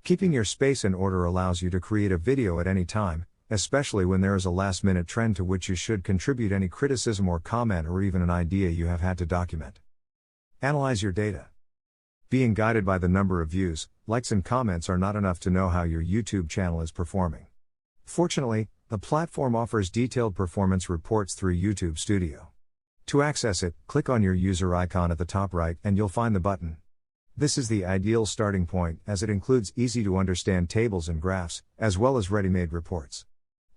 Keeping your space in order allows you to create a video at any time, especially when there is a last-minute trend to which you should contribute any criticism or comment or even an idea you have had to document. Analyze your data. Being guided by the number of views, likes and comments are not enough to know how your YouTube channel is performing. Fortunately, the platform offers detailed performance reports through YouTube Studio. To access it, click on your user icon at the top right and you'll find the button. This is the ideal starting point as it includes easy-to-understand tables and graphs, as well as ready-made reports.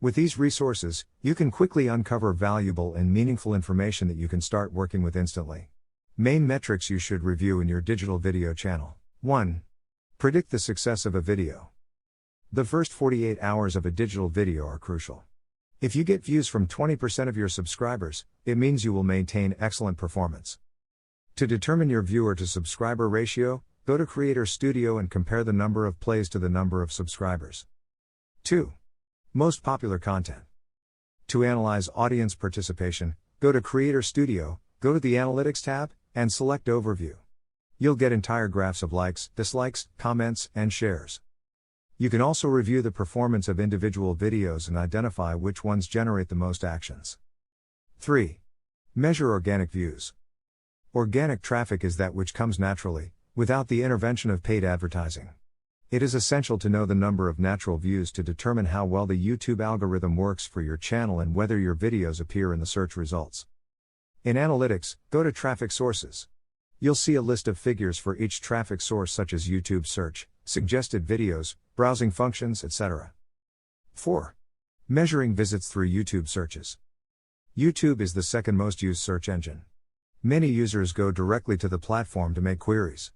With these resources, you can quickly uncover valuable and meaningful information that you can start working with instantly. Main metrics you should review in your digital video channel. 1. Predict the success of a video. The first 48 hours of a digital video are crucial. If you get views from 20% of your subscribers, it means you will maintain excellent performance. To determine your viewer to subscriber ratio, go to Creator Studio and compare the number of plays to the number of subscribers. 2. Most popular content. To analyze audience participation, go to Creator Studio, go to the Analytics tab, and select Overview. You'll get entire graphs of likes, dislikes, comments, and shares. You can also review the performance of individual videos and identify which ones generate the most actions. 3. Measure organic views. Organic traffic is that which comes naturally, without the intervention of paid advertising. It is essential to know the number of natural views to determine how well the YouTube algorithm works for your channel and whether your videos appear in the search results. In Analytics, go to Traffic Sources. You'll see a list of figures for each traffic source such as YouTube search, suggested videos, browsing functions, etc. 4. Measuring visits through YouTube searches. YouTube is the second most used search engine. Many users go directly to the platform to make queries.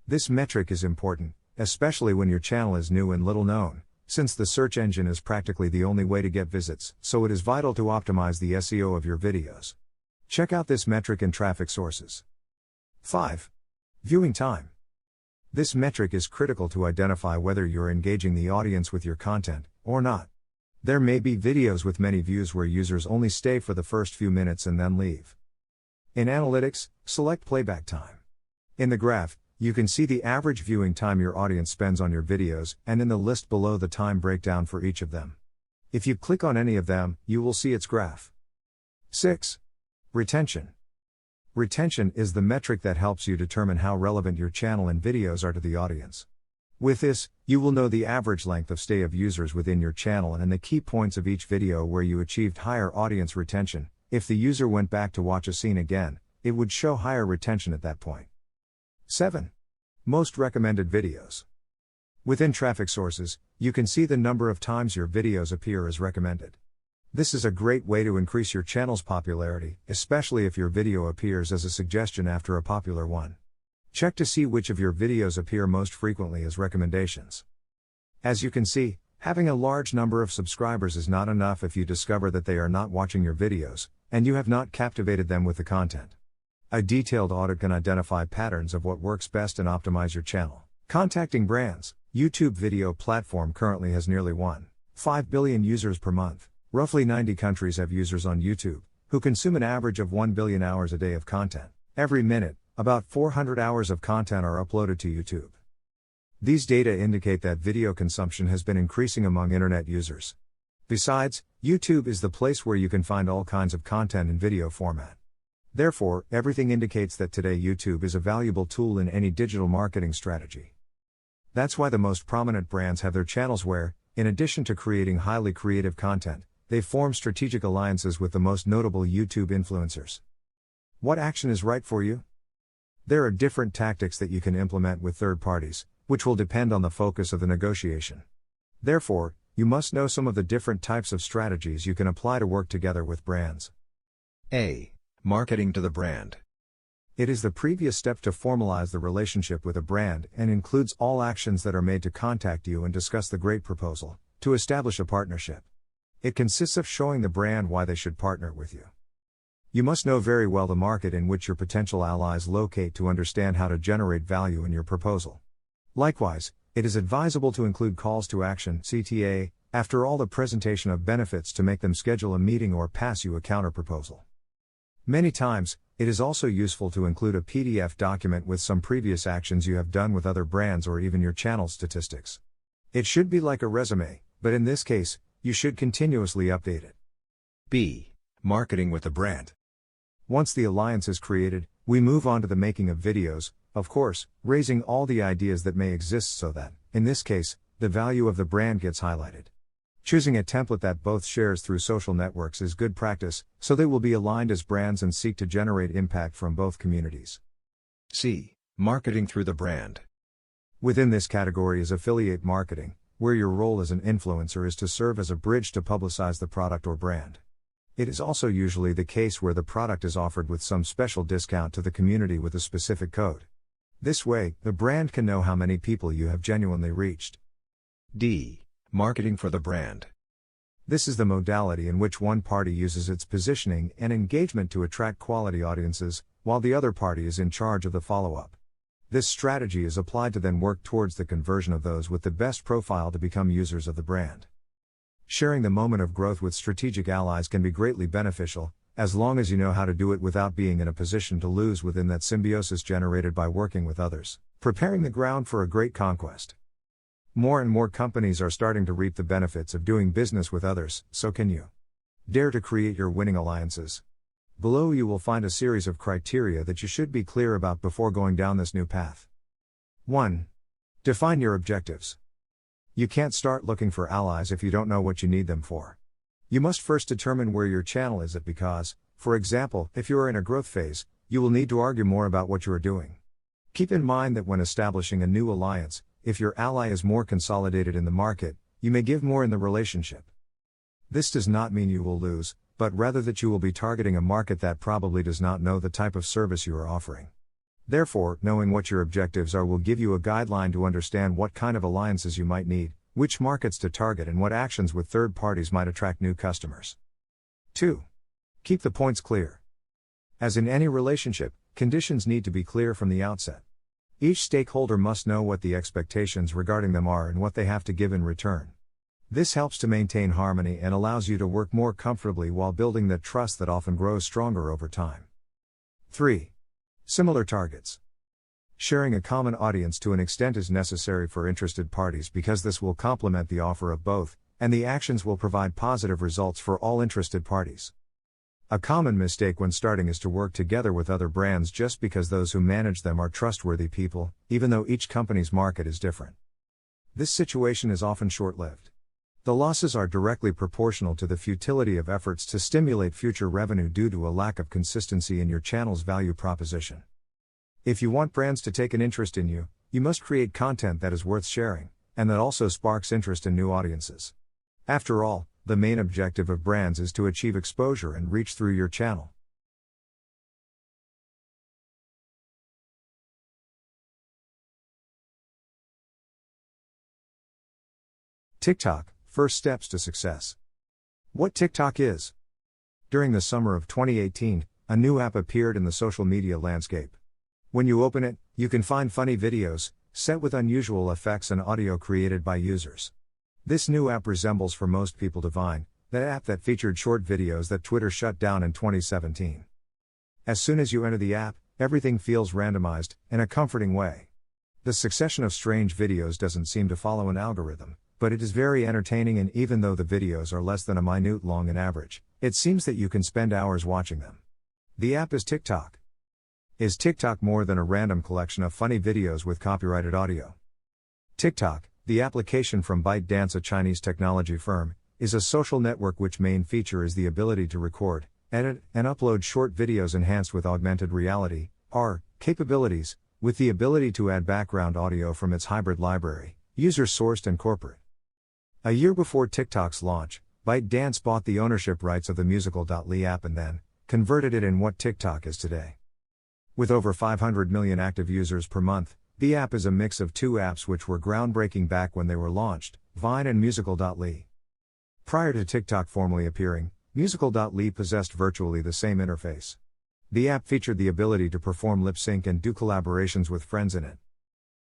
This metric is important, especially when your channel is new and little known, since the search engine is practically the only way to get visits, so it is vital to optimize the SEO of your videos. Check out this metric in Traffic Sources. 5. Viewing time. This metric is critical to identify whether you're engaging the audience with your content, or not. There may be videos with many views where users only stay for the first few minutes and then leave. In Analytics, select Playback Time. In the graph, you can see the average viewing time your audience spends on your videos, and in the list below the time breakdown for each of them. If you click on any of them, you will see its graph. 6. Retention. Retention is the metric that helps you determine how relevant your channel and videos are to the audience. With this, you will know the average length of stay of users within your channel and the key points of each video where you achieved higher audience retention. If the user went back to watch a scene again, it would show higher retention at that point. 7. Most recommended videos. Within traffic sources, you can see the number of times your videos appear as recommended. This is a great way to increase your channel's popularity, especially if your video appears as a suggestion after a popular one. Check to see which of your videos appear most frequently as recommendations. As you can see, having a large number of subscribers is not enough if you discover that they are not watching your videos, and you have not captivated them with the content. A detailed audit can identify patterns of what works best and optimize your channel. Contacting brands. YouTube video platform currently has nearly 1.5 billion users per month. Roughly 90 countries have users on YouTube, who consume an average of 1 billion hours a day of content. Every minute, about 400 hours of content are uploaded to YouTube. These data indicate that video consumption has been increasing among internet users. Besides, YouTube is the place where you can find all kinds of content in video format. Therefore, everything indicates that today YouTube is a valuable tool in any digital marketing strategy. That's why the most prominent brands have their channels where, in addition to creating highly creative content, they form strategic alliances with the most notable YouTube influencers. What action is right for you? There are different tactics that you can implement with third parties, which will depend on the focus of the negotiation. Therefore, you must know some of the different types of strategies you can apply to work together with brands. A. Marketing to the brand. It is the previous step to formalize the relationship with a brand and includes all actions that are made to contact you and discuss the great proposal to establish a partnership. It consists of showing the brand why they should partner with you. You must know very well the market in which your potential allies locate to understand how to generate value in your proposal. Likewise, it is advisable to include calls to action (CTA) after all the presentation of benefits to make them schedule a meeting or pass you a counterproposal. Many times, it is also useful to include a PDF document with some previous actions you have done with other brands or even your channel statistics. It should be like a resume, but in this case, you should continuously update it. B. Marketing with the brand. Once the alliance is created, we move on to the making of videos, of course, raising all the ideas that may exist so that, in this case, the value of the brand gets highlighted. Choosing a template that both shares through social networks is good practice, so they will be aligned as brands and seek to generate impact from both communities. C. Marketing through the brand. Within this category is affiliate marketing, where your role as an influencer is to serve as a bridge to publicize the product or brand. It is also usually the case where the product is offered with some special discount to the community with a specific code. This way, the brand can know how many people you have genuinely reached. D. Marketing for the brand. This is the modality in which one party uses its positioning and engagement to attract quality audiences, while the other party is in charge of the follow-up. This strategy is applied to then work towards the conversion of those with the best profile to become users of the brand. Sharing the moment of growth with strategic allies can be greatly beneficial, as long as you know how to do it without being in a position to lose within that symbiosis generated by working with others, preparing the ground for a great conquest. More and more companies are starting to reap the benefits of doing business with others, so can you. Dare to create your winning alliances. Below you will find a series of criteria that you should be clear about before going down this new path. 1. Define your objectives. You can't start looking for allies if you don't know what you need them for. You must first determine where your channel is at because, for example, if you are in a growth phase, you will need to argue more about what you are doing. Keep in mind that when establishing a new alliance, if your ally is more consolidated in the market, you may give more in the relationship. This does not mean you will lose, but rather that you will be targeting a market that probably does not know the type of service you are offering. Therefore, knowing what your objectives are will give you a guideline to understand what kind of alliances you might need, which markets to target and what actions with third parties might attract new customers. 2. Keep the points clear. As in any relationship, conditions need to be clear from the outset. Each stakeholder must know what the expectations regarding them are and what they have to give in return. This helps to maintain harmony and allows you to work more comfortably while building that trust that often grows stronger over time. 3. Similar targets. Sharing a common audience to an extent is necessary for interested parties because this will complement the offer of both, and the actions will provide positive results for all interested parties. A common mistake when starting is to work together with other brands just because those who manage them are trustworthy people, even though each company's market is different. This situation is often short-lived. The losses are directly proportional to the futility of efforts to stimulate future revenue due to a lack of consistency in your channel's value proposition. If you want brands to take an interest in you, you must create content that is worth sharing, and that also sparks interest in new audiences. After all, the main objective of brands is to achieve exposure and reach through your channel. TikTok, first steps to success. What TikTok is? During the summer of 2018, a new app appeared in the social media landscape. When you open it, you can find funny videos, set with unusual effects and audio created by users. This new app resembles for most people Vine, the app that featured short videos that Twitter shut down in 2017. As soon as you enter the app, everything feels randomized, in a comforting way. The succession of strange videos doesn't seem to follow an algorithm, but it is very entertaining, and even though the videos are less than a minute long in average, it seems that you can spend hours watching them. The app is TikTok. Is TikTok more than a random collection of funny videos with copyrighted audio? TikTok, the application from ByteDance, a Chinese technology firm, is a social network which main feature is the ability to record, edit, and upload short videos enhanced with augmented reality, AR, capabilities, with the ability to add background audio from its hybrid library, user-sourced and corporate. A year before TikTok's launch, ByteDance bought the ownership rights of the musical.ly app and then converted it in what TikTok is today. With over 500 million active users per month, the app is a mix of two apps which were groundbreaking back when they were launched, Vine and musical.ly. Prior to TikTok formally appearing, musical.ly possessed virtually the same interface. The app featured the ability to perform lip sync and do collaborations with friends in it.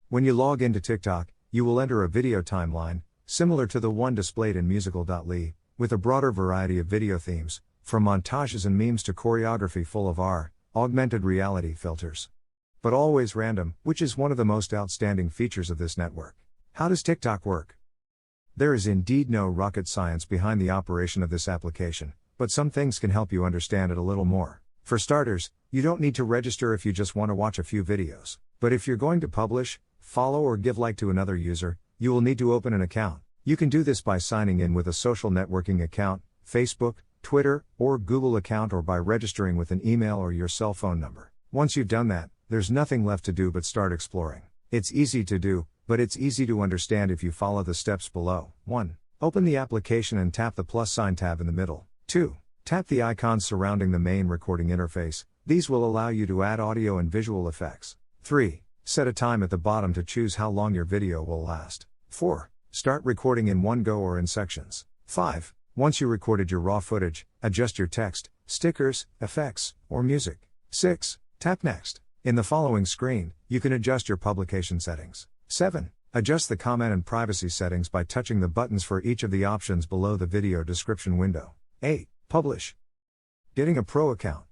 When you log into TikTok, you will enter a video timeline, similar to the one displayed in musical.ly, with a broader variety of video themes, from montages and memes to choreography full of AR, augmented reality filters. But always random, which is one of the most outstanding features of this network. How does TikTok work? There is indeed no rocket science behind the operation of this application, but some things can help you understand it a little more. For starters, you don't need to register if you just want to watch a few videos. But if you're going to publish, follow or give like to another user, you will need to open an account. You can do this by signing in with a social networking account, Facebook, Twitter, or Google account, or by registering with an email or your cell phone number. Once you've done that, there's nothing left to do but start exploring. It's easy to do, but it's easy to understand if you follow the steps below. 1. Open the application and tap the plus sign tab in the middle. 2. Tap the icons surrounding the main recording interface. These will allow you to add audio and visual effects. 3. Set a time at the bottom to choose how long your video will last. 4. Start recording in one go or in sections. 5. Once you recorded your raw footage, adjust your text, stickers, effects, or music. 6. Tap Next. In the following screen, you can adjust your publication settings. 7. Adjust the comment and privacy settings by touching the buttons for each of the options below the video description window. 8. Publish. Getting a pro account.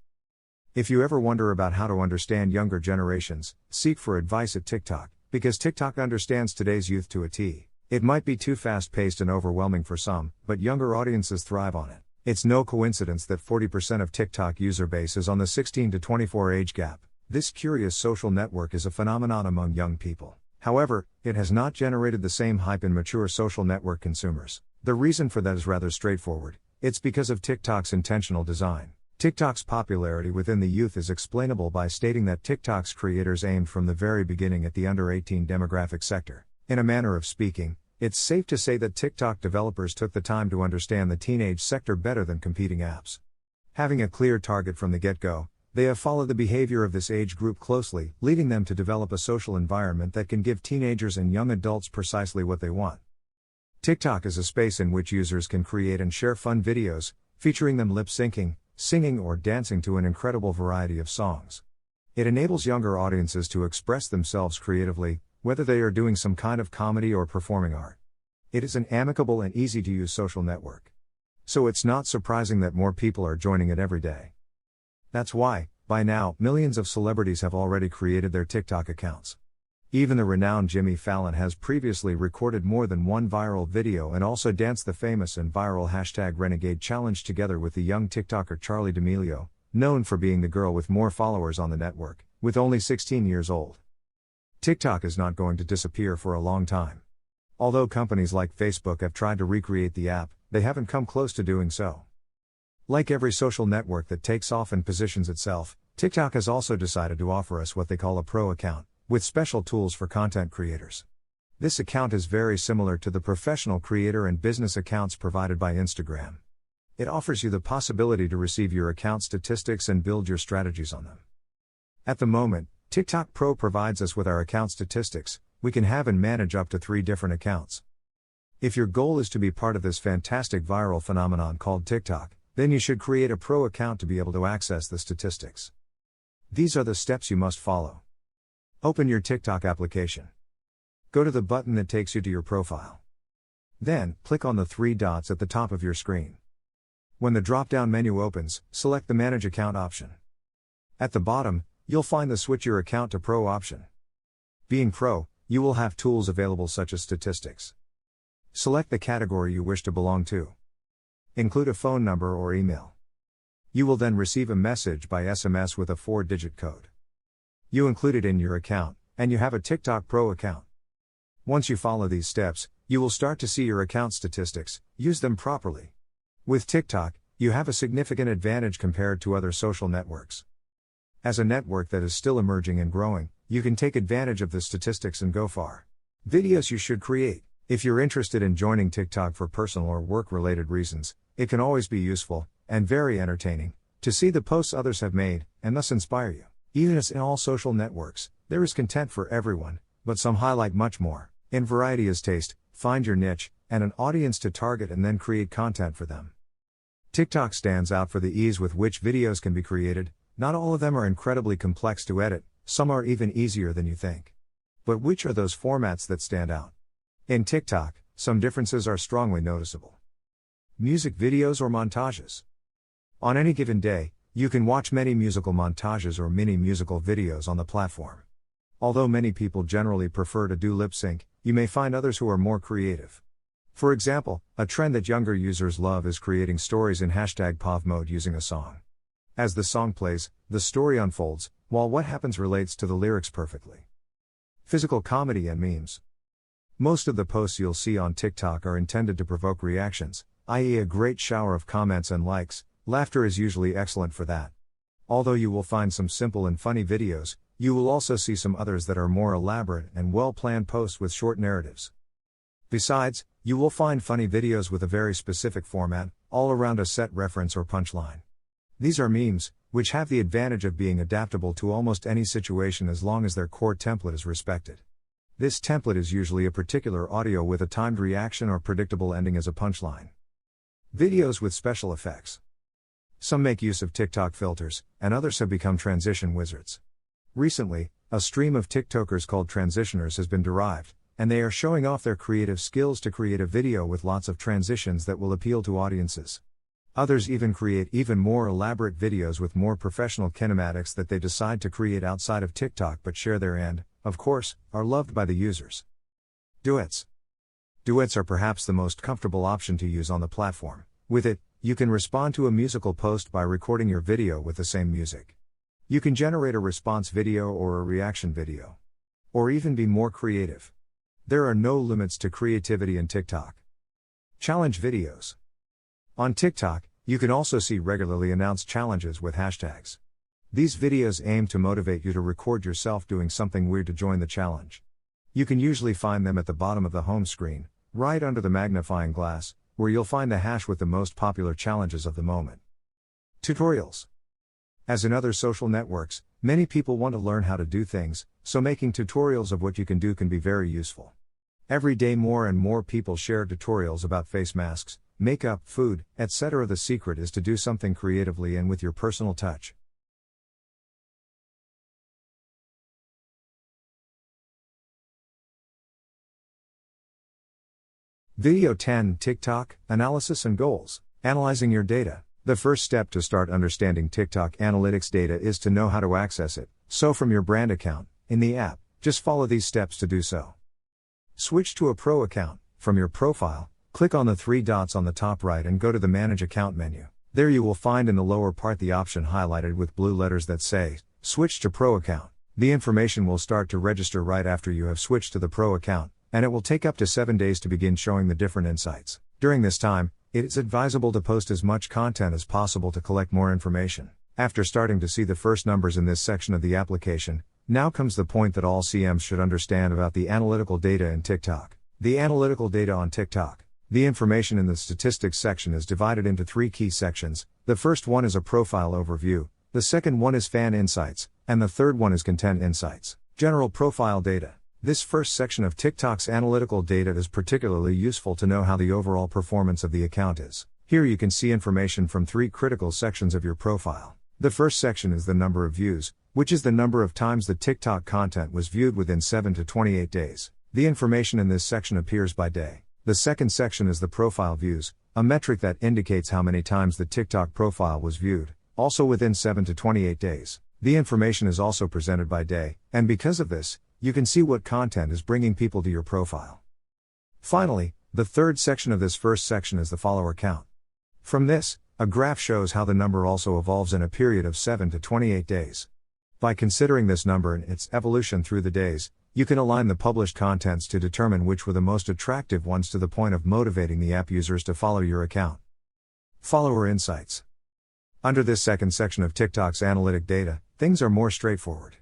If you ever wonder about how to understand younger generations, seek for advice at TikTok, because TikTok understands today's youth to a T. It might be too fast-paced and overwhelming for some, but younger audiences thrive on it. It's no coincidence that 40% of TikTok user base is on the 16 to 24 age gap. This curious social network is a phenomenon among young people. However, it has not generated the same hype in mature social network consumers. The reason for that is rather straightforward. It's because of TikTok's intentional design. TikTok's popularity within the youth is explainable by stating that TikTok's creators aimed from the very beginning at the under 18 demographic sector. In a manner of speaking, it's safe to say that TikTok developers took the time to understand the teenage sector better than competing apps. Having a clear target from the get-go, they have followed the behavior of this age group closely, leading them to develop a social environment that can give teenagers and young adults precisely what they want. TikTok is a space in which users can create and share fun videos, featuring them lip-syncing, singing or dancing to an incredible variety of songs. It enables younger audiences to express themselves creatively, whether they are doing some kind of comedy or performing art. It is an amicable and easy-to-use social network. So it's not surprising that more people are joining it every day. That's why, by now, millions of celebrities have already created their TikTok accounts. Even the renowned Jimmy Fallon has previously recorded more than one viral video and also danced the famous and viral #Renegade challenge together with the young TikToker Charli D'Amelio, known for being the girl with more followers on the network, with only 16 years old. TikTok is not going to disappear for a long time. Although companies like Facebook have tried to recreate the app, they haven't come close to doing so. Like every social network that takes off and positions itself, TikTok has also decided to offer us what they call a pro account, with special tools for content creators. This account is very similar to the professional creator and business accounts provided by Instagram. It offers you the possibility to receive your account statistics and build your strategies on them. At the moment, TikTok Pro provides us with our account statistics. We can have and manage up to 3 different accounts. If your goal is to be part of this fantastic viral phenomenon called TikTok, then you should create a pro account to be able to access the statistics. These are the steps you must follow. Open your TikTok application. Go to the button that takes you to your profile. Then, click on the 3 dots at the top of your screen. When the drop-down menu opens, select the Manage Account option. At the bottom, you'll find the Switch Your Account to Pro option. Being Pro, you will have tools available such as statistics. Select the category you wish to belong to. Include a phone number or email. You will then receive a message by SMS with a 4-digit code. You include it in your account, and you have a TikTok Pro account. Once you follow these steps, you will start to see your account statistics. Use them properly. With TikTok, you have a significant advantage compared to other social networks. As a network that is still emerging and growing, you can take advantage of the statistics and go far. Videos you should create. If you're interested in joining TikTok for personal or work-related reasons, it can always be useful, and very entertaining, to see the posts others have made, and thus inspire you. Even as in all social networks, there is content for everyone, but some highlight much more. In variety is taste, find your niche, and an audience to target and then create content for them. TikTok stands out for the ease with which videos can be created. Not all of them are incredibly complex to edit, some are even easier than you think. But which are those formats that stand out? In TikTok, some differences are strongly noticeable. Music videos or montages. On any given day, you can watch many musical montages or mini musical videos on the platform. Although many people generally prefer to do lip sync, you may find others who are more creative. For example, a trend that younger users love is creating stories in #POV mode using a song. As the song plays, the story unfolds, while what happens relates to the lyrics perfectly. Physical comedy and memes. Most of the posts you'll see on TikTok are intended to provoke reactions, i.e., a great shower of comments and likes. Laughter is usually excellent for that. Although you will find some simple and funny videos, you will also see some others that are more elaborate and well-planned posts with short narratives. Besides, you will find funny videos with a very specific format, all around a set reference or punchline. These are memes, which have the advantage of being adaptable to almost any situation as long as their core template is respected. This template is usually a particular audio with a timed reaction or predictable ending as a punchline. Videos with special effects. Some make use of TikTok filters, and others have become transition wizards. Recently, a stream of TikTokers called transitioners has been derived, and they are showing off their creative skills to create a video with lots of transitions that will appeal to audiences. Others even create even more elaborate videos with more professional kinematics that they decide to create outside of TikTok but share there and, of course, are loved by the users. Duets. Duets are perhaps the most comfortable option to use on the platform. With it, you can respond to a musical post by recording your video with the same music. You can generate a response video or a reaction video. Or even be more creative. There are no limits to creativity in TikTok. Challenge videos. On TikTok, you can also see regularly announced challenges with hashtags. These videos aim to motivate you to record yourself doing something weird to join the challenge. You can usually find them at the bottom of the home screen, right under the magnifying glass, where you'll find the hash with the most popular challenges of the moment. Tutorials. As in other social networks, many people want to learn how to do things, so making tutorials of what you can do can be very useful. Every day more and more people share tutorials about face masks, makeup, food, etc. The secret is to do something creatively and with your personal touch. Video 10: TikTok, Analysis and Goals. Analyzing your data. The first step to start understanding TikTok analytics data is to know how to access it, so from your brand account, in the app, just follow these steps to do so. Switch to a pro account. From your profile, click on the 3 dots on the top right and go to the Manage Account menu. There you will find in the lower part the option highlighted with blue letters that say, Switch to Pro Account. The information will start to register right after you have switched to the Pro account, and it will take up to 7 days to begin showing the different insights. During this time, it is advisable to post as much content as possible to collect more information. After starting to see the first numbers in this section of the application, now comes the point that all CMs should understand about the analytical data in TikTok. The analytical data on TikTok. The information in the statistics section is divided into 3 key sections. The first one is a profile overview, the second one is fan insights, and the third one is content insights. General profile data. This first section of TikTok's analytical data is particularly useful to know how the overall performance of the account is. Here you can see information from 3 critical sections of your profile. The first section is the number of views, which is the number of times the TikTok content was viewed within 7 to 28 days. The information in this section appears by day. The second section is the profile views, a metric that indicates how many times the TikTok profile was viewed, also within 7 to 28 days. The information is also presented by day, and because of this, you can see what content is bringing people to your profile. Finally, the third section of this first section is the follower count. From this, a graph shows how the number also evolves in a period of 7 to 28 days. By considering this number and its evolution through the days, you can align the published contents to determine which were the most attractive ones to the point of motivating the app users to follow your account. Follower insights. Under this second section of TikTok's analytic data, things are more straightforward.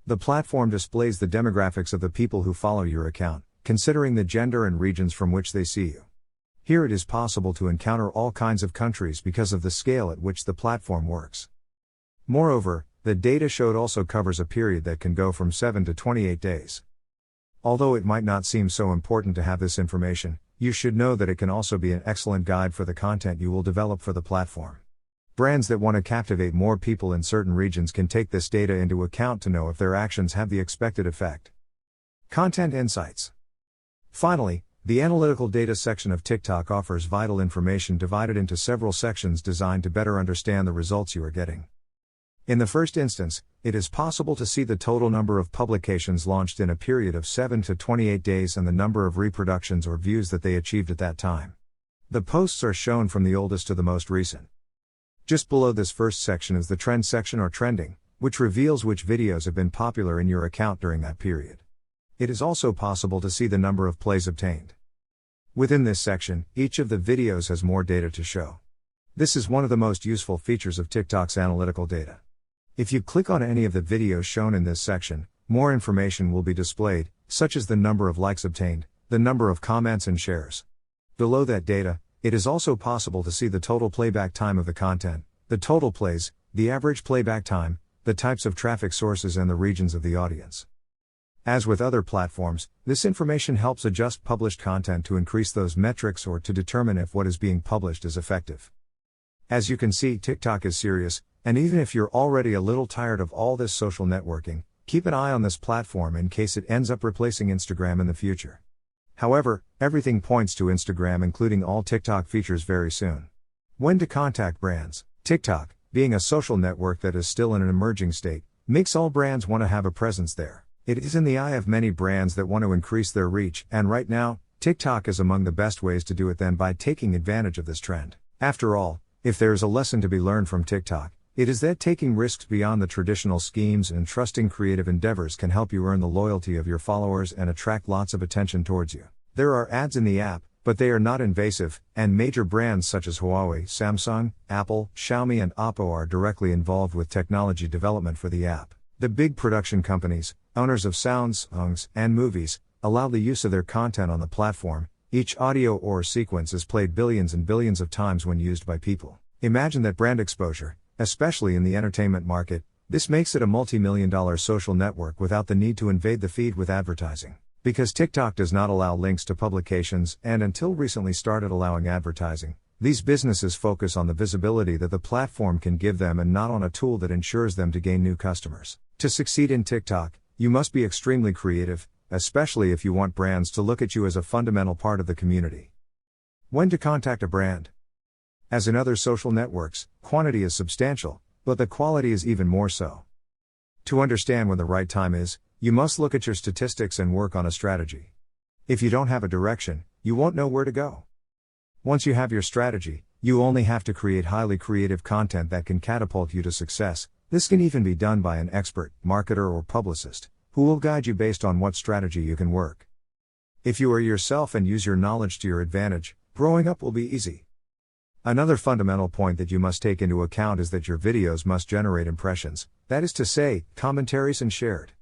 The platform displays the demographics of the people who follow your account, considering the gender and regions from which they see you. Here it is possible to encounter all kinds of countries because of the scale at which the platform works. Moreover, the data showed also covers a period that can go from 7 to 28 days. Although it might not seem so important to have this information, you should know that it can also be an excellent guide for the content you will develop for the platform. Brands that want to captivate more people in certain regions can take this data into account to know if their actions have the expected effect. Content insights. Finally, the analytical data section of TikTok offers vital information divided into several sections designed to better understand the results you are getting. In the first instance, it is possible to see the total number of publications launched in a period of 7 to 28 days and the number of reproductions or views that they achieved at that time. The posts are shown from the oldest to the most recent. Just below this first section is the trend section or trending, which reveals which videos have been popular in your account during that period. It is also possible to see the number of plays obtained. Within this section, each of the videos has more data to show. This is one of the most useful features of TikTok's analytical data. If you click on any of the videos shown in this section, more information will be displayed, such as the number of likes obtained, the number of comments and shares. Below that data, it is also possible to see the total playback time of the content, the total plays, the average playback time, the types of traffic sources and the regions of the audience. As with other platforms, this information helps adjust published content to increase those metrics or to determine if what is being published is effective. As you can see, TikTok is serious, and even if you're already a little tired of all this social networking, keep an eye on this platform in case it ends up replacing Instagram in the future. However, everything points to Instagram including all TikTok features very soon. When to contact brands. TikTok, being a social network that is still in an emerging state, makes all brands want to have a presence there. It is in the eye of many brands that want to increase their reach, and right now, TikTok is among the best ways to do it than by taking advantage of this trend. After all, if there is a lesson to be learned from TikTok, it is that taking risks beyond the traditional schemes and trusting creative endeavors can help you earn the loyalty of your followers and attract lots of attention towards you. There are ads in the app, but they are not invasive, and major brands such as Huawei, Samsung, Apple, Xiaomi and Oppo are directly involved with technology development for the app. The big production companies, owners of sounds, songs, and movies, allow the use of their content on the platform. Each audio or sequence is played billions and billions of times when used by people. Imagine that brand exposure, especially in the entertainment market. This makes it a multi-million-dollar social network without the need to invade the feed with advertising. Because TikTok does not allow links to publications and until recently started allowing advertising, these businesses focus on the visibility that the platform can give them and not on a tool that ensures them to gain new customers. To succeed in TikTok, you must be extremely creative, especially if you want brands to look at you as a fundamental part of the community. When to contact a brand. As in other social networks, quantity is substantial, but the quality is even more so. To understand when the right time is, you must look at your statistics and work on a strategy. If you don't have a direction, you won't know where to go. Once you have your strategy, you only have to create highly creative content that can catapult you to success. This can even be done by an expert, marketer or publicist, who will guide you based on what strategy you can work. If you are yourself and use your knowledge to your advantage, growing up will be easy. Another fundamental point that you must take into account is that your videos must generate impressions, that is to say, commentaries and shared.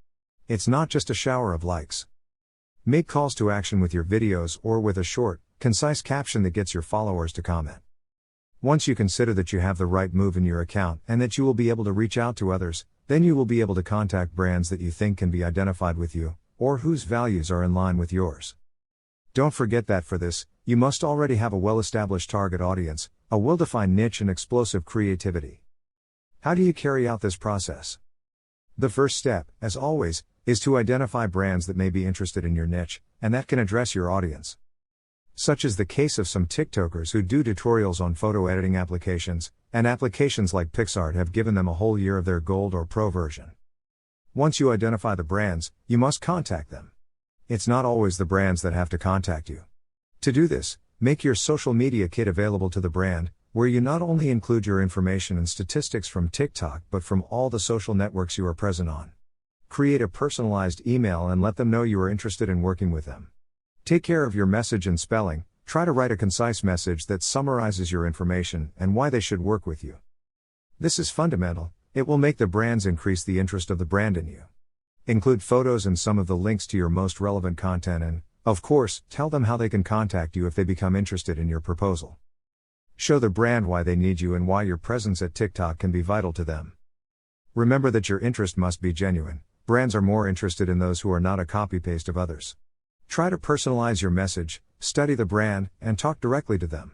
It's not just a shower of likes. Make calls to action with your videos or with a short, concise caption that gets your followers to comment. Once you consider that you have the right move in your account and that you will be able to reach out to others, then you will be able to contact brands that you think can be identified with you, or whose values are in line with yours. Don't forget that for this, you must already have a well-established target audience, a well-defined niche and explosive creativity. How do you carry out this process? The first step, as always, is to identify brands that may be interested in your niche, and that can address your audience. Such is the case of some TikTokers who do tutorials on photo editing applications, and applications like PixArt have given them a whole year of their Gold or Pro version. Once you identify the brands, you must contact them. It's not always the brands that have to contact you. To do this, make your social media kit available to the brand, where you not only include your information and statistics from TikTok but from all the social networks you are present on. Create a personalized email and let them know you are interested in working with them. Take care of your message and spelling. Try to write a concise message that summarizes your information and why they should work with you. This is fundamental. It will make the brands increase the interest of the brand in you. Include photos and some of the links to your most relevant content and, of course, tell them how they can contact you if they become interested in your proposal. Show the brand why they need you and why your presence at TikTok can be vital to them. Remember that your interest must be genuine. Brands are more interested in those who are not a copy-paste of others. Try to personalize your message, study the brand, and talk directly to them.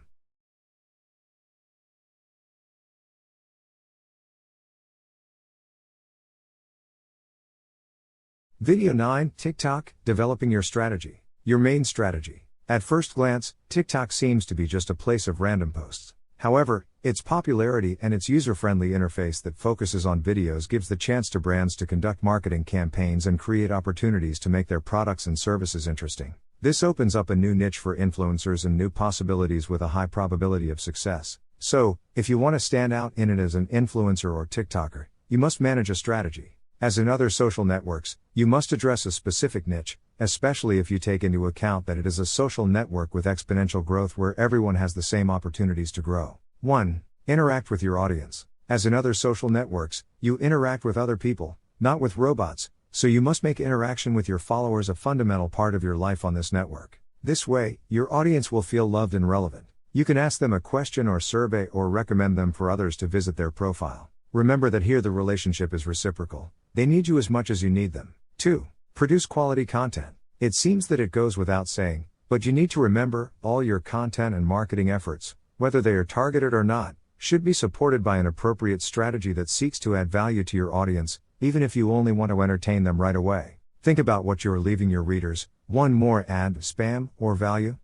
Video 9, TikTok, developing your strategy. Your main strategy. At first glance, TikTok seems to be just a place of random posts. However, its popularity and its user-friendly interface that focuses on videos gives the chance to brands to conduct marketing campaigns and create opportunities to make their products and services interesting. This opens up a new niche for influencers and new possibilities with a high probability of success. So, if you want to stand out in it as an influencer or TikToker, you must manage a strategy. As in other social networks, you must address a specific niche, especially if you take into account that it is a social network with exponential growth where everyone has the same opportunities to grow. 1. Interact with your audience. As in other social networks, you interact with other people, not with robots, so you must make interaction with your followers a fundamental part of your life on this network. This way, your audience will feel loved and relevant. You can ask them a question or survey or recommend them for others to visit their profile. Remember that here the relationship is reciprocal. They need you as much as you need them. 2. Produce quality content. It seems that it goes without saying, but you need to remember, all your content and marketing efforts, whether they are targeted or not, should be supported by an appropriate strategy that seeks to add value to your audience, even if you only want to entertain them right away. Think about what you are leaving your readers. One more ad, spam, or value?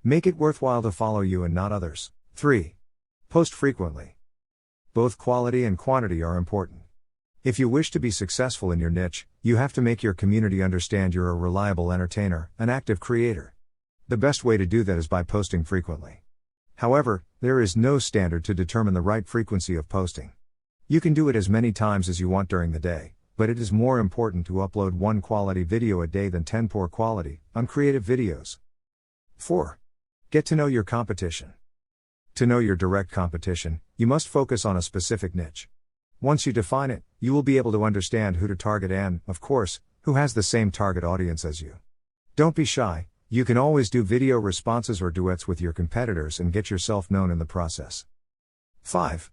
Make it worthwhile to follow you and not others. 3. Post frequently. Both quality and quantity are important. If you wish to be successful in your niche, you have to make your community understand you're a reliable entertainer, an active creator. The best way to do that is by posting frequently. However, there is no standard to determine the right frequency of posting. You can do it as many times as you want during the day, but it is more important to upload one quality video a day than 10 poor quality, uncreative videos. 4. Get to know your competition. To know your direct competition, you must focus on a specific niche. Once you define it, you will be able to understand who to target and, of course, who has the same target audience as you. Don't be shy, you can always do video responses or duets with your competitors and get yourself known in the process. 5.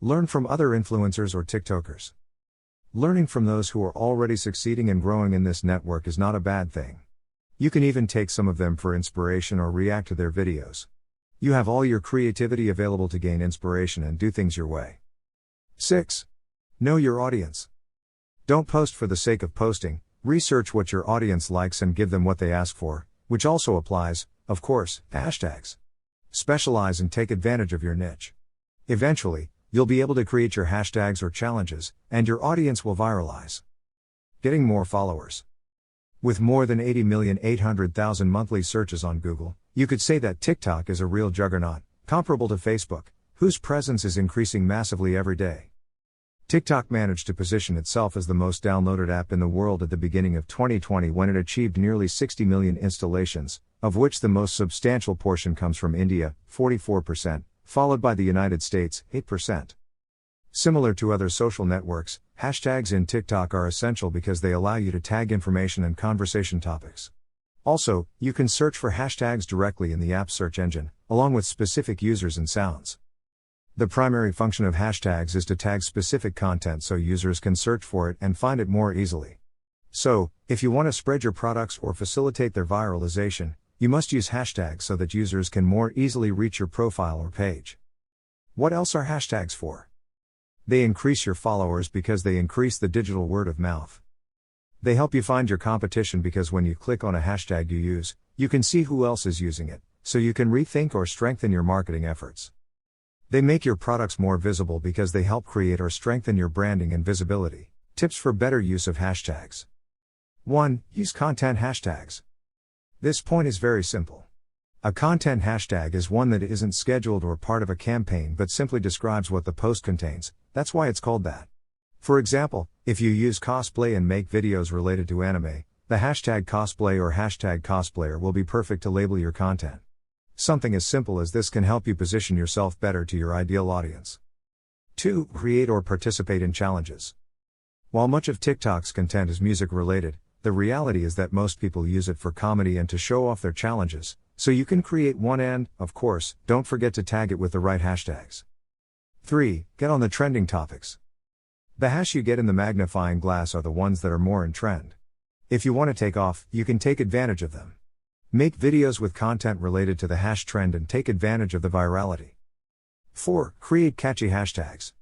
Learn from other influencers or TikTokers. Learning from those who are already succeeding and growing in this network is not a bad thing. You can even take some of them for inspiration or react to their videos. You have all your creativity available to gain inspiration and do things your way. 6. Know your audience. Don't post for the sake of posting, research what your audience likes and give them what they ask for, which also applies, of course, hashtags. Specialize and take advantage of your niche. Eventually, you'll be able to create your hashtags or challenges, and your audience will viralize. Getting more followers. With more than 80,800,000 monthly searches on Google, you could say that TikTok is a real juggernaut, comparable to Facebook, whose presence is increasing massively every day. TikTok managed to position itself as the most downloaded app in the world at the beginning of 2020 when it achieved nearly 60 million installations, of which the most substantial portion comes from India, 44%, followed by the United States, 8%. Similar to other social networks, hashtags in TikTok are essential because they allow you to tag information and conversation topics. Also, you can search for hashtags directly in the app's search engine, along with specific users and sounds. The primary function of hashtags is to tag specific content so users can search for it and find it more easily. So, if you want to spread your products or facilitate their viralization, you must use hashtags so that users can more easily reach your profile or page. What else are hashtags for? They increase your followers because they increase the digital word of mouth. They help you find your competition because when you click on a hashtag you use, you can see who else is using it, so you can rethink or strengthen your marketing efforts. They make your products more visible because they help create or strengthen your branding and visibility. Tips for better use of hashtags. 1. Use content hashtags. This point is very simple. A content hashtag is one that isn't scheduled or part of a campaign but simply describes what the post contains, that's why it's called that. For example, if you use cosplay and make videos related to anime, the hashtag cosplay or hashtag cosplayer will be perfect to label your content. Something as simple as this can help you position yourself better to your ideal audience. 2. Create or participate in challenges. While much of TikTok's content is music related, the reality is that most people use it for comedy and to show off their challenges, so you can create one and, of course, don't forget to tag it with the right hashtags. 3. Get on the trending topics. The hash you get in the magnifying glass are the ones that are more in trend. If you want to take off, you can take advantage of them. Make videos with content related to the hash trend and take advantage of the virality. 4. Create catchy hashtags.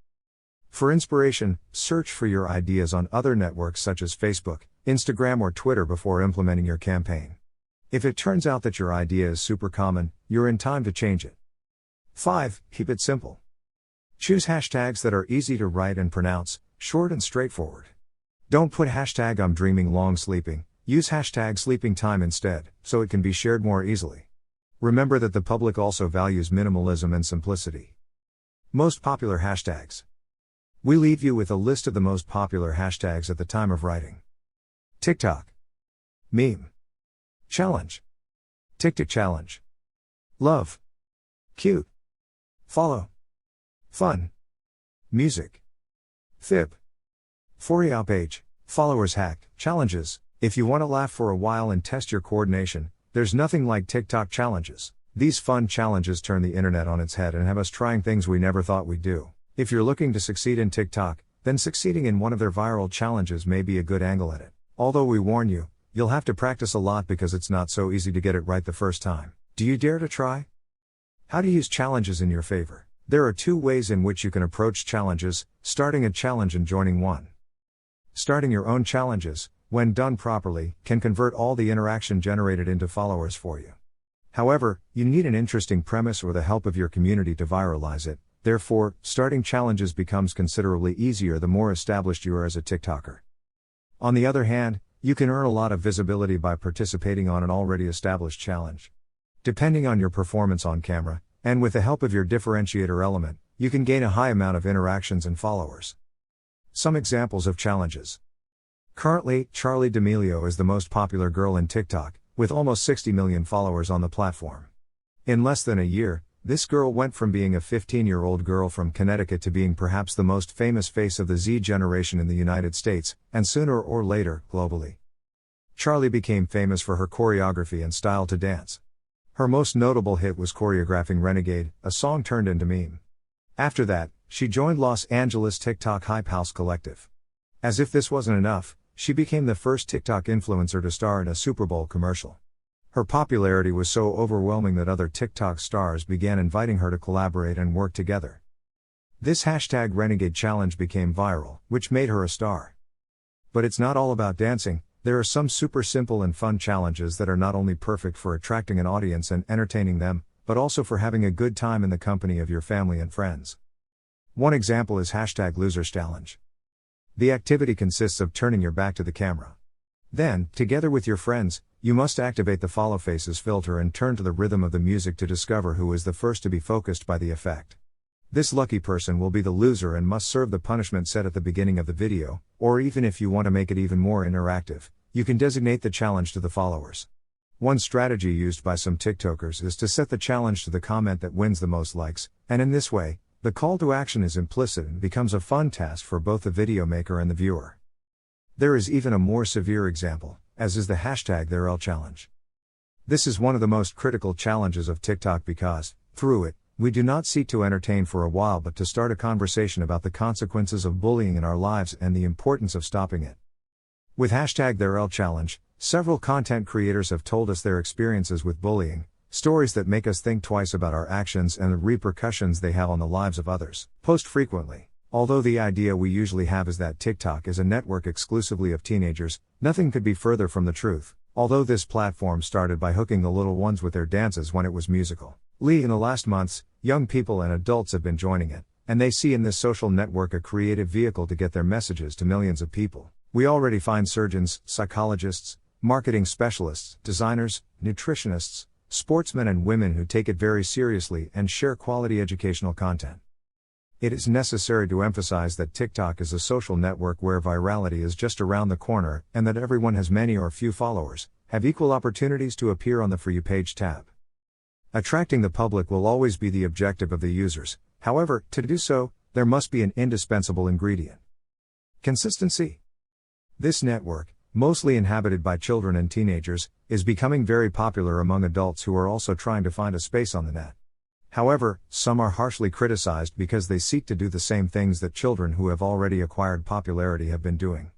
For inspiration, search for your ideas on other networks such as Facebook, Instagram or Twitter before implementing your campaign. If it turns out that your idea is super common, you're in time to change it. 5. Keep it simple. Choose hashtags that are easy to write and pronounce, short and straightforward. Don't put hashtag I'm dreaming long sleeping, use hashtag sleeping time instead, so it can be shared more easily. Remember that the public also values minimalism and simplicity. Most popular hashtags. We leave you with a list of the most popular hashtags at the time of writing. TikTok. Meme. Challenge. TikTok challenge. Love. Cute. Follow. Fun. Music. Fib. For you page. Followers hack. Challenges. If you want to laugh for a while and test your coordination, there's nothing like TikTok challenges. These fun challenges turn the internet on its head and have us trying things we never thought we'd do. If you're looking to succeed in TikTok, then succeeding in one of their viral challenges may be a good angle at it. Although we warn you, you'll have to practice a lot because it's not so easy to get it right the first time. Do you dare to try? How to use challenges in your favor. There are two ways in which you can approach challenges: starting a challenge and joining one. Starting your own challenges, when done properly, can convert all the interaction generated into followers for you. However, you need an interesting premise or the help of your community to viralize it. Therefore, starting challenges becomes considerably easier the more established you are as a TikToker. On the other hand, you can earn a lot of visibility by participating on an already established challenge. Depending on your performance on camera, and with the help of your differentiator element, you can gain a high amount of interactions and followers. Some examples of challenges. Currently, Charli D'Amelio is the most popular girl in TikTok, with almost 60 million followers on the platform. In less than a year, this girl went from being a 15-year-old girl from Connecticut to being perhaps the most famous face of the Z generation in the United States, and sooner or later, globally. Charli became famous for her choreography and style to dance. Her most notable hit was choreographing Renegade, a song turned into meme. After that, she joined Los Angeles TikTok Hype House Collective. As if this wasn't enough, she became the first TikTok influencer to star in a Super Bowl commercial. Her popularity was so overwhelming that other TikTok stars began inviting her to collaborate and work together. This hashtag Renegade challenge became viral, which made her a star. But it's not all about dancing. There are some super simple and fun challenges that are not only perfect for attracting an audience and entertaining them, but also for having a good time in the company of your family and friends. One example is hashtag Losers Challenge. The activity consists of turning your back to the camera. Then, together with your friends, you must activate the follow faces filter and turn to the rhythm of the music to discover who is the first to be focused by the effect. This lucky person will be the loser and must serve the punishment set at the beginning of the video, or even if you want to make it even more interactive, you can designate the challenge to the followers. One strategy used by some TikTokers is to set the challenge to the comment that wins the most likes, and in this way, the call to action is implicit and becomes a fun task for both the video maker and the viewer. There is even a more severe example, as is the #ThereL challenge. This is one of the most critical challenges of TikTok because, through it, we do not seek to entertain for a while but to start a conversation about the consequences of bullying in our lives and the importance of stopping it. With #ThereL challenge, several content creators have told us their experiences with bullying, stories that make us think twice about our actions and the repercussions they have on the lives of others. Post frequently. Although the idea we usually have is that TikTok is a network exclusively of teenagers, nothing could be further from the truth. Although this platform started by hooking the little ones with their dances when it was musical. In the last months, young people and adults have been joining it, and they see in this social network a creative vehicle to get their messages to millions of people. We already find surgeons, psychologists, marketing specialists, designers, nutritionists, sportsmen and women who take it very seriously and share quality educational content. It is necessary to emphasize that TikTok is a social network where virality is just around the corner and that everyone has many or few followers, have equal opportunities to appear on the For You page tab. Attracting the public will always be the objective of the users, however, to do so, there must be an indispensable ingredient. Consistency. This network, mostly inhabited by children and teenagers, is becoming very popular among adults who are also trying to find a space on the net. However, some are harshly criticized because they seek to do the same things that children who have already acquired popularity have been doing.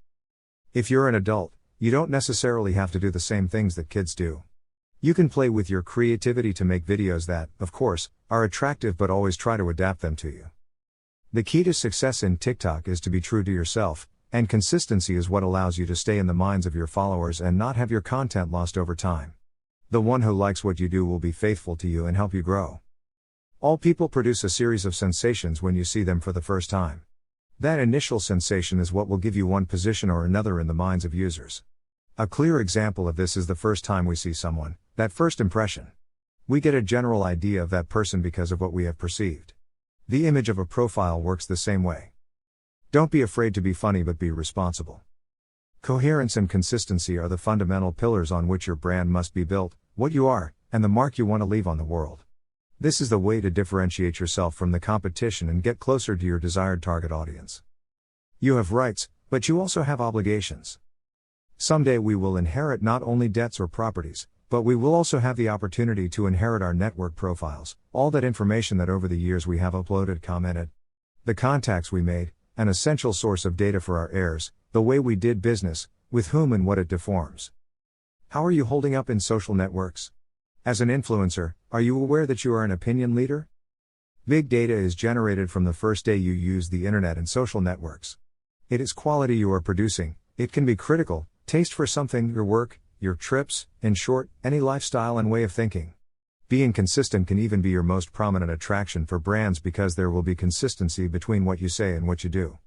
If you're an adult, you don't necessarily have to do the same things that kids do. You can play with your creativity to make videos that, of course, are attractive but always try to adapt them to you. The key to success in TikTok is to be true to yourself, and consistency is what allows you to stay in the minds of your followers and not have your content lost over time. The one who likes what you do will be faithful to you and help you grow. All people produce a series of sensations when you see them for the first time. That initial sensation is what will give you one position or another in the minds of users. A clear example of this is the first time we see someone, that first impression. We get a general idea of that person because of what we have perceived. The image of a profile works the same way. Don't be afraid to be funny but be responsible. Coherence and consistency are the fundamental pillars on which your brand must be built, what you are, and the mark you want to leave on the world. This is the way to differentiate yourself from the competition and get closer to your desired target audience. You have rights, but you also have obligations. Someday we will inherit not only debts or properties, but we will also have the opportunity to inherit our network profiles, all that information that over the years we have uploaded, commented. The contacts we made, an essential source of data for our heirs, the way we did business, with whom and what it deforms. How are you holding up in social networks? As an influencer, are you aware that you are an opinion leader? Big data is generated from the first day you use the internet and social networks. It is quality you are producing, it can be critical, taste for something, your work, your trips, in short, any lifestyle and way of thinking. Being consistent can even be your most prominent attraction for brands because there will be consistency between what you say and what you do.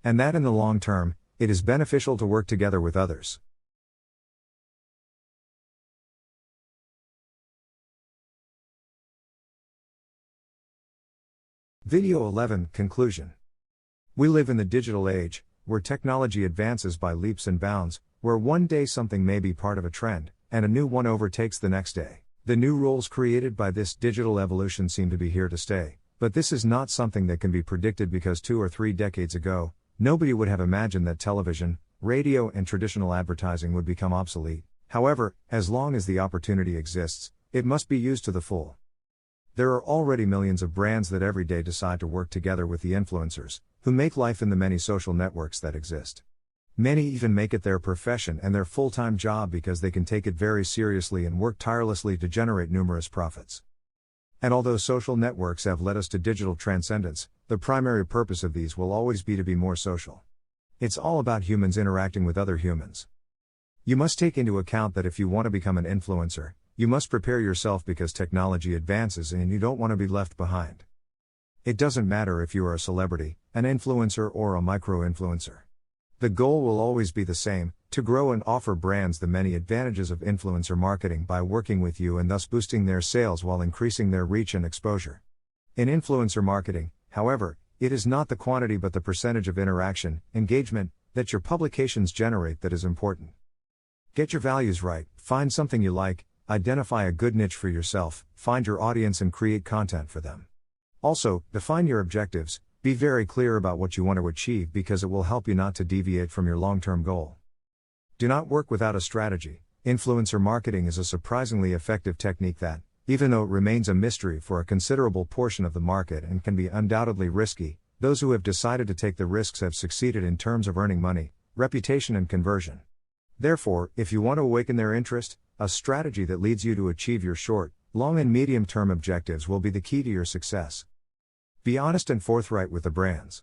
And that in the long term, it is beneficial to work together with others. Video 11 Conclusion. We live in the digital age, where technology advances by leaps and bounds, where one day something may be part of a trend, and a new one overtakes the next day. The new roles created by this digital evolution seem to be here to stay, but this is not something that can be predicted because 2 or 3 decades ago, nobody would have imagined that television, radio and traditional advertising would become obsolete. However, as long as the opportunity exists, it must be used to the full. There are already millions of brands that every day decide to work together with the influencers, who make life in the many social networks that exist. Many even make it their profession and their full-time job because they can take it very seriously and work tirelessly to generate numerous profits. And although social networks have led us to digital transcendence, the primary purpose of these will always be to be more social. It's all about humans interacting with other humans. You must take into account that if you want to become an influencer, you must prepare yourself because technology advances and you don't want to be left behind. It doesn't matter if you are a celebrity, an influencer or a micro-influencer. The goal will always be the same, to grow and offer brands the many advantages of influencer marketing by working with you and thus boosting their sales while increasing their reach and exposure. In influencer marketing, However, it is not the quantity but the percentage of interaction, engagement, that your publications generate that is important. Get your values right, find something you like, identify a good niche for yourself, find your audience and create content for them. Also, define your objectives, be very clear about what you want to achieve because it will help you not to deviate from your long-term goal. Do not work without a strategy. Influencer marketing is a surprisingly effective technique that, even though it remains a mystery for a considerable portion of the market and can be undoubtedly risky, those who have decided to take the risks have succeeded in terms of earning money, reputation and conversion. Therefore, if you want to awaken their interest, a strategy that leads you to achieve your short, long and medium-term objectives will be the key to your success. Be honest and forthright with the brands.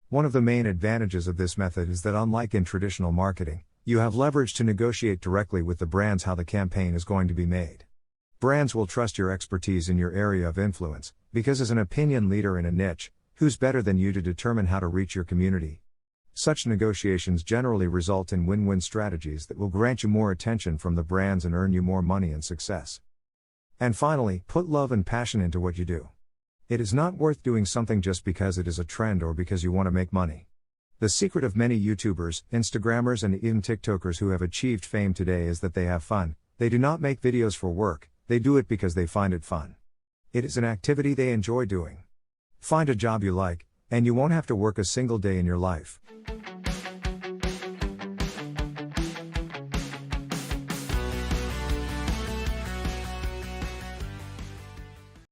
One of the main advantages of this method is that unlike in traditional marketing, you have leverage to negotiate directly with the brands how the campaign is going to be made. Brands will trust your expertise in your area of influence, because as an opinion leader in a niche, who's better than you to determine how to reach your community? Such negotiations generally result in win-win strategies that will grant you more attention from the brands and earn you more money and success. And finally, put love and passion into what you do. It is not worth doing something just because it is a trend or because you want to make money. The secret of many YouTubers, Instagrammers and even TikTokers who have achieved fame today is that they have fun. They do not make videos for work, they do it because they find it fun. It is an activity they enjoy doing. Find a job you like, and you won't have to work a single day in your life.